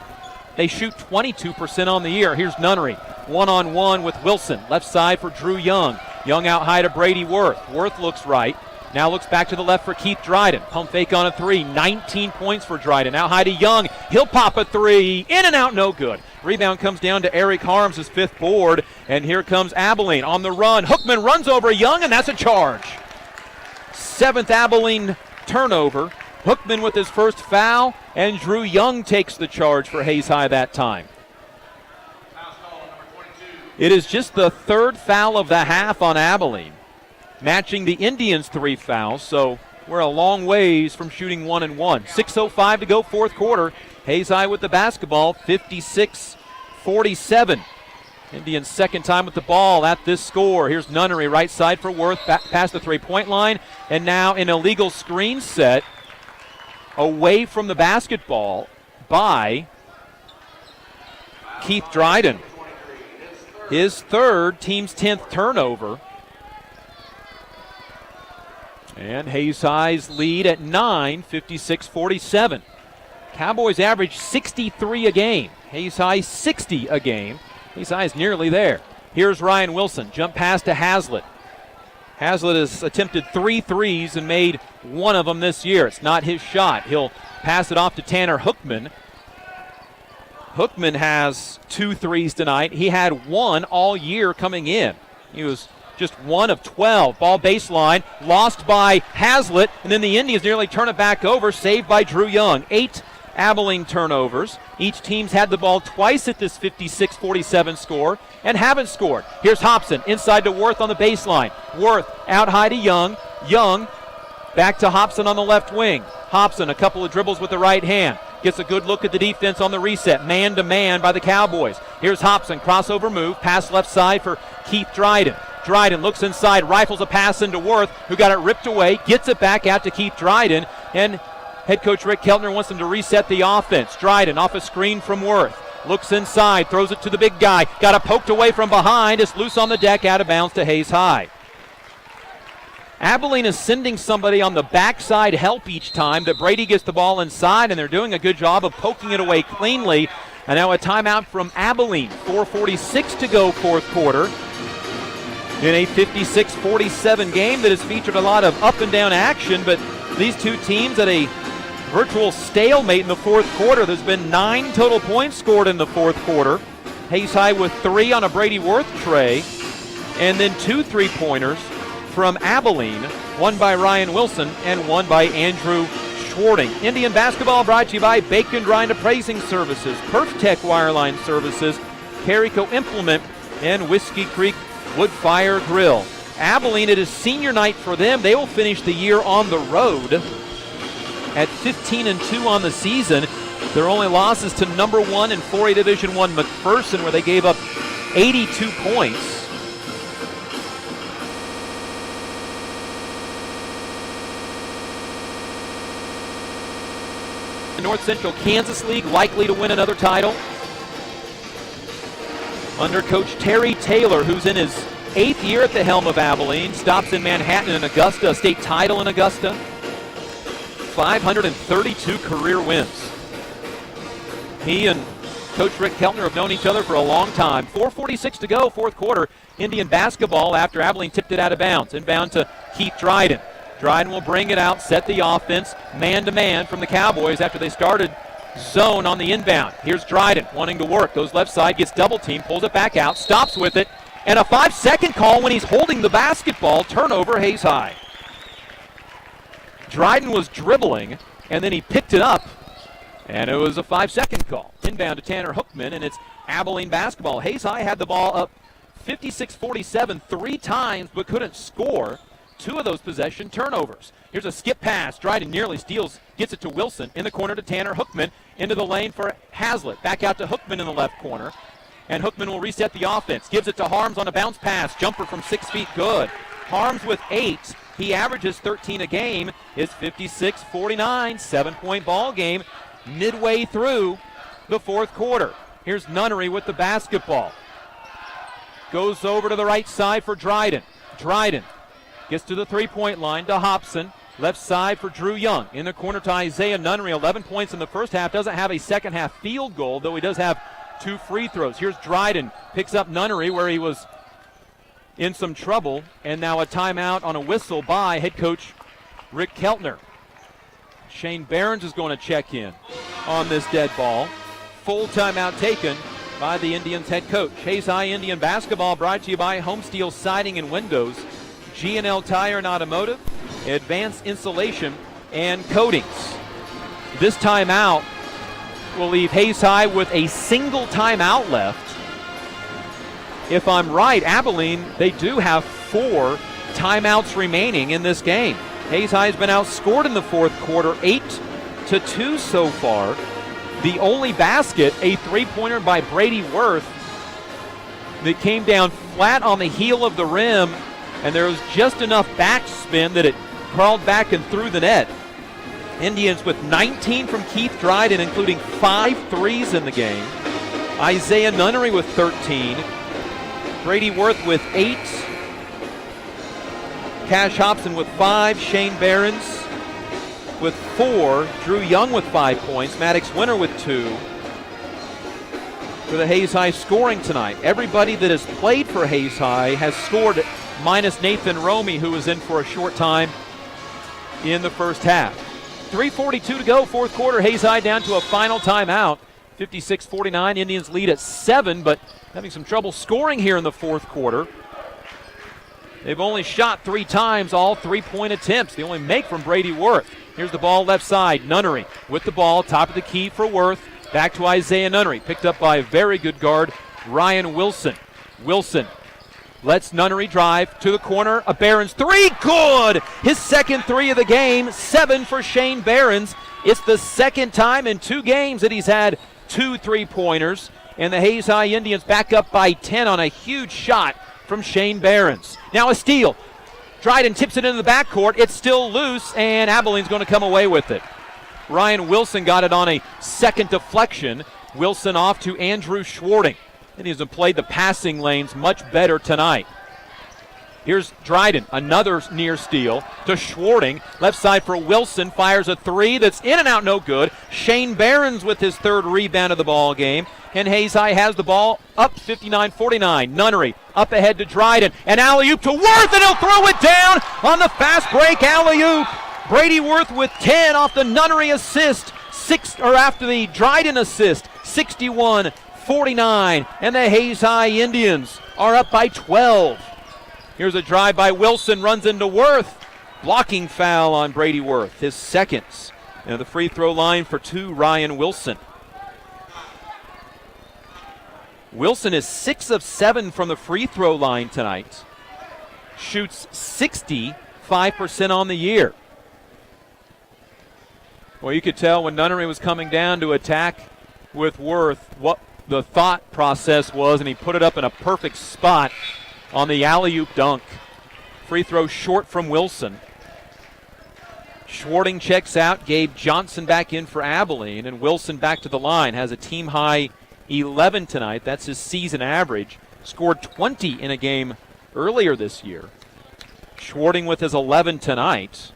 They shoot 22% on the year. Here's Nunnery, one-on-one with Wilson. Left side for Drew Young. Young out high to Brady Worth. Worth looks right. Now looks back to the left for Keith Dryden. Pump fake on a three. 19 points for Dryden. Out high to Young. He'll pop a three. In and out, no good. Rebound comes down to Eric Harms, his 5th board. And here comes Abilene on the run. Hookman runs over Young, and that's a charge. 7th Abilene turnover. Hookman with his first foul, and Drew Young takes the charge for Hayes High that time. It is just the 3rd foul of the half on Abilene, matching the Indians' 3 fouls, so we're a long ways from shooting 1 and 1. 6:05 to go, 4th quarter. Hayes High with the basketball, 56-47. Indians' 2nd time with the ball at this score. Here's Nunnery, right side for Worth, past the 3-point line, and now an illegal screen set away from the basketball by Keith Dryden. His 3rd, team's 10th turnover. And Hayes High's lead at 9, 56-47. Cowboys average 63 a game. Hayes High 60 a game. Hayes High is nearly there. Here's Ryan Wilson. Jump pass to Hazlitt. Hazlitt has attempted 3 threes and made 1 of them this year. It's not his shot. He'll pass it off to Tanner Hookman. Hookman has 2 threes tonight. He had 1 all year coming in. He was just 1 of 12. Ball baseline, lost by Hazlitt, and then the Indians nearly turn it back over, saved by Drew Young. 8 Abilene turnovers. Each team's had the ball twice at this 56-47 score and haven't scored. Here's Hobson inside to Worth on the baseline. Worth out high to Young. Young back to Hobson on the left wing. Hobson a couple of dribbles with the right hand. Gets a good look at the defense on the reset. Man-to-man by the Cowboys. Here's Hobson, crossover move, pass left side for Keith Dryden. Dryden looks inside, rifles a pass into Worth, who got it ripped away, gets it back out to Keith Dryden, and head coach Rick Keltner wants him to reset the offense. Dryden off a screen from Worth. Looks inside, throws it to the big guy. Got it poked away from behind. It's loose on the deck, out of bounds to Hayes High. Abilene is sending somebody on the backside help each time that Brady gets the ball inside, and they're doing a good job of poking it away cleanly. And now a timeout from Abilene. 4:46 to go, 4th quarter. In a 56-47 game that has featured a lot of up and down action, but these two teams at a virtual stalemate in the 4th quarter. There's been 9 total points scored in the 4th quarter. Hayes High with 3 on a Brady Worth tray, and then 2 3-pointers from Abilene, 1 by Ryan Wilson and 1 by Andrew Schwarting. Indian basketball brought to you by Bacon Grind Appraising Services, Perf Tech Wireline Services, Carico Implement, and Whiskey Creek Wood Fire Grill. Abilene, it is senior night for them. They will finish the year on the road at 15-2 on the season. Their only losses to number 1 in 4A Division I McPherson, where they gave up 82 points. The North Central Kansas League likely to win another title under Coach Terry Taylor, who's in his 8th year at the helm of Abilene. Stops in Manhattan and Augusta, a state title in Augusta. 532 career wins. He and Coach Rick Keltner have known each other for a long time. 4:46 to go, 4th quarter. Indian basketball after Abilene tipped it out of bounds. Inbound to Keith Dryden. Dryden will bring it out, set the offense, man-to-man from the Cowboys after they started zone on the inbound. Here's Dryden wanting to work. Goes left side, gets double-teamed, pulls it back out, stops with it, and a 5-second call when he's holding the basketball. Turnover, Hayes High. Dryden was dribbling, and then he picked it up, and it was a 5-second call. Inbound to Tanner Hookman, and it's Abilene basketball. Hayes High had the ball up 56-47 3 times, but couldn't score. 2 of those possession turnovers. Here's a skip pass. Dryden nearly steals, gets it to Wilson. In the corner to Tanner Hookman. Into the lane for Hazlitt. Back out to Hookman in the left corner. And Hookman will reset the offense. Gives it to Harms on a bounce pass. Jumper from 6 feet, good. Harms with 8. He averages 13 a game. It's 56-49, 7-point ball game midway through the 4th quarter. Here's Nunnery with the basketball. Goes over to the right side for Dryden. Dryden gets to the 3-point line to Hobson. Left side for Drew Young. In the corner to Isaiah Nunnery. 11 points in the first half. Doesn't have a second half field goal, though he does have 2 free throws. Here's Dryden. Picks up Nunnery where he was in some trouble. And now a timeout on a whistle by head coach Rick Keltner. Shane Behrens is going to check in on this dead ball. Full timeout taken by the Indians head coach. Hayes High Indian basketball brought to you by Homesteel Siding and Windows, G&L Tire and Automotive, Advanced Insulation, and Coatings. This timeout will leave Hayes High with a single timeout left. If I'm right, Abilene, they do have 4 timeouts remaining in this game. Hayes High has been outscored in the fourth quarter, 8-2 so far. The only basket, a three-pointer by Brady Worth, that came down flat on the heel of the rim, and there was just enough backspin that it crawled back and through the net. Indians with 19 from Keith Dryden, including 5 threes in the game. Isaiah Nunnery with 13. Brady Worth with 8. Cash Hobson with 5. Shane Behrens with 4. Drew Young with 5 points. Maddox Winter with 2. For the Hayes High scoring tonight, everybody that has played for Hayes High has scored, minus Nathan Romy, who was in for a short time in the first half. 3:42 to go, fourth quarter. Hayes High down to a final timeout. 56-49. Indians lead at 7, but having some trouble scoring here in the fourth quarter. They've only shot 3 times, all 3-point attempts. They only make from Brady Worth. Here's the ball left side. Nunnery with the ball, top of the key for Worth. Back to Isaiah Nunnery, picked up by a very good guard, Ryan Wilson. Wilson lets Nunnery drive to the corner. A Behrens 3, good! His second 3 of the game, 7 for Shane Behrens. It's the second time in 2 games that he's had 2 3-pointers. And the Hayes High Indians back up by 10 on a huge shot from Shane Behrens. Now a steal. Dryden tips it into the backcourt. It's still loose, and Abilene's going to come away with it. Ryan Wilson got it on a second deflection. Wilson off to Andrew Schwarting. And he's played the passing lanes much better tonight. Here's Dryden, another near steal to Schwarting. Left side for Wilson, fires a 3 that's in and out, no good. Shane Behrens with his 3rd rebound of the ball game. And Hayes High has the ball up 59-49. Nunnery up ahead to Dryden. And alley-oop to Worth, and he'll throw it down on the fast break alley-oop. Brady Worth with 10 off the Nunnery assist. After the Dryden assist, 61-49. And the Hayes High Indians are up by 12. Here's a drive by Wilson, runs into Worth. Blocking foul on Brady Worth, his second. And the free throw line for 2, Ryan Wilson. Wilson is 6 of 7 from the free throw line tonight. Shoots 65% on the year. Well, you could tell when Nunnery was coming down to attack with Worth what the thought process was, and he put it up in a perfect spot on the alley-oop dunk. Free throw short from Wilson. Schwarting checks out. Gabe Johnson back in for Abilene, and Wilson back to the line. Has a team-high 11 tonight. That's his season average. Scored 20 in a game earlier this year. Schwarting with his 11 tonight.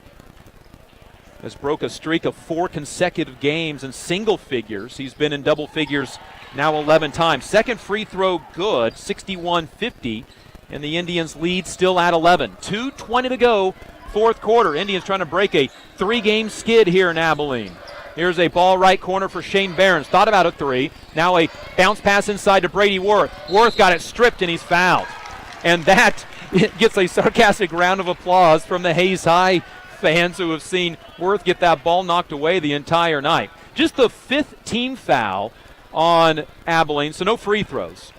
Has broke a streak of 4 consecutive games in single figures. He's been in double figures now 11 times. Second free throw good, 61-50. And the Indians lead still at 11. 2:20 to go, fourth quarter. Indians trying to break a 3-game skid here in Abilene. Here's a ball right corner for Shane Behrens. Thought about a 3. Now a bounce pass inside to Brady Worth. Worth got it stripped, and he's fouled. And that gets a sarcastic round of applause from the Hayes High fans who have seen Worth get that ball knocked away the entire night. Just the 5th team foul on Abilene, so no free throws.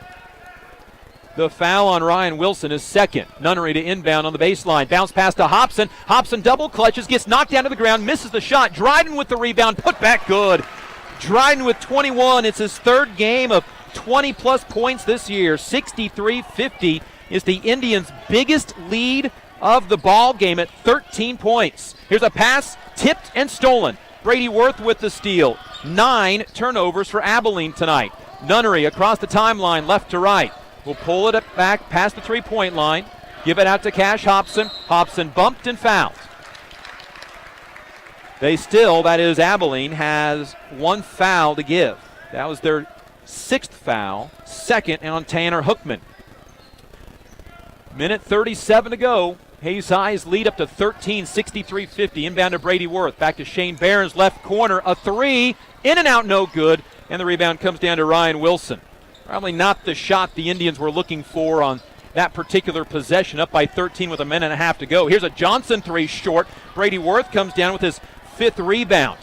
The foul on Ryan Wilson is second. Nunnery to inbound on the baseline. Bounce pass to Hobson. Hobson double clutches, gets knocked down to the ground, misses the shot. Dryden with the rebound, put back good. Dryden with 21. It's his 3rd game of 20-plus points this year. 63-50 is the Indians' biggest lead of the ball game at 13 points. Here's a pass, tipped and stolen. Brady Worth with the steal. 9 turnovers for Abilene tonight. Nunnery across the timeline, left to right. Will pull it back past the 3-point line. Give it out to Cash Hobson. Hobson bumped and fouled. Abilene has 1 foul to give. That was their 6th foul, second on Tanner Hookman. Minute 37 to go. Hayes High's lead up to 13, 63-50. Inbound to Brady Worth. Back to Shane Barron's left corner. A three. In and out, no good. And the rebound comes down to Ryan Wilson. Probably not the shot the Indians were looking for on that particular possession. Up by 13 with a minute and a half to go. Here's a Johnson three short. Brady Worth comes down with his 5th rebound.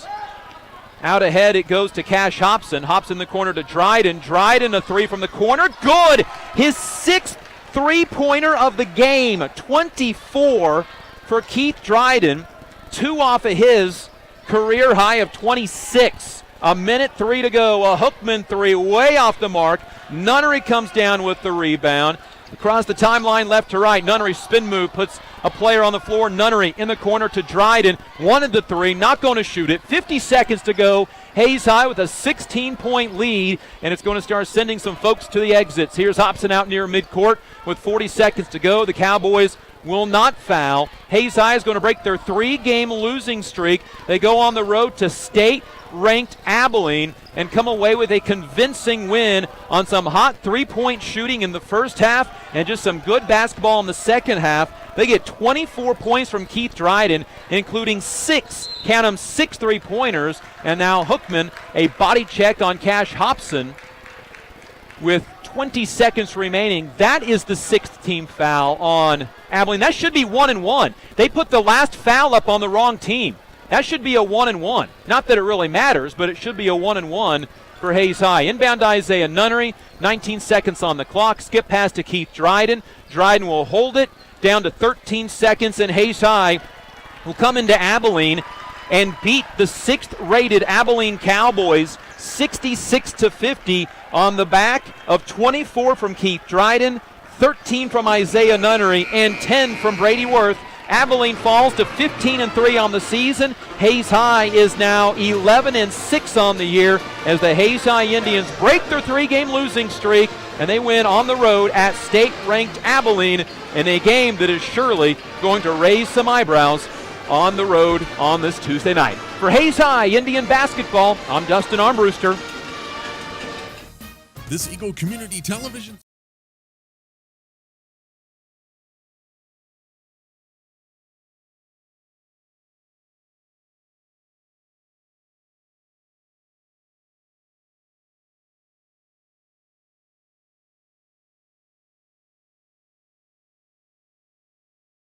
Out ahead it goes to Cash Hobson. Hobson in the corner to Dryden. Dryden a three from the corner. Good! His 6th three-pointer of the game. 24 for Keith Dryden. 2 off of his career high of 26. A minute 3 to go. A Hookman three way off the mark. Nunnery comes down with the rebound. Across the timeline, left to right. Nunnery spin move puts a player on the floor. Nunnery in the corner to Dryden. Wanted the three, not going to shoot it. 50 seconds to go. Hayes High with a 16-point lead, and it's going to start sending some folks to the exits. Here's Hobson out near midcourt with 40 seconds to go. The Cowboys will not foul. Hayes High is going to break their 3-game losing streak. They go on the road to state-ranked Abilene and come away with a convincing win on some hot three-point shooting in the first half and just some good basketball in the second half. They get 24 points from Keith Dryden, including 6 3-pointers. And now Hookman, a body check on Cash Hobson with 20 seconds remaining. That is the 6th team foul on Abilene. That should be 1-1. They put the last foul up on the wrong team. That should be a 1-1. Not that it really matters, but it should be a 1-1 for Hayes High. Inbound to Isaiah Nunnery. 19 seconds on the clock. Skip pass to Keith Dryden. Dryden will hold it down to 13 seconds, and Hayes High will come into Abilene and beat the 6th-rated Abilene Cowboys 66-50 on the back of 24 from Keith Dryden, 13 from Isaiah Nunnery, and 10 from Brady Worth. Abilene falls to 15-3 on the season. Hayes High is now 11-6 on the year as the Hayes High Indians break their 3-game losing streak, and they win on the road at state-ranked Abilene in a game that is surely going to raise some eyebrows on the road on this Tuesday night. For Hayes High Indian basketball, I'm Dustin Armbruster. This Eagle Community Television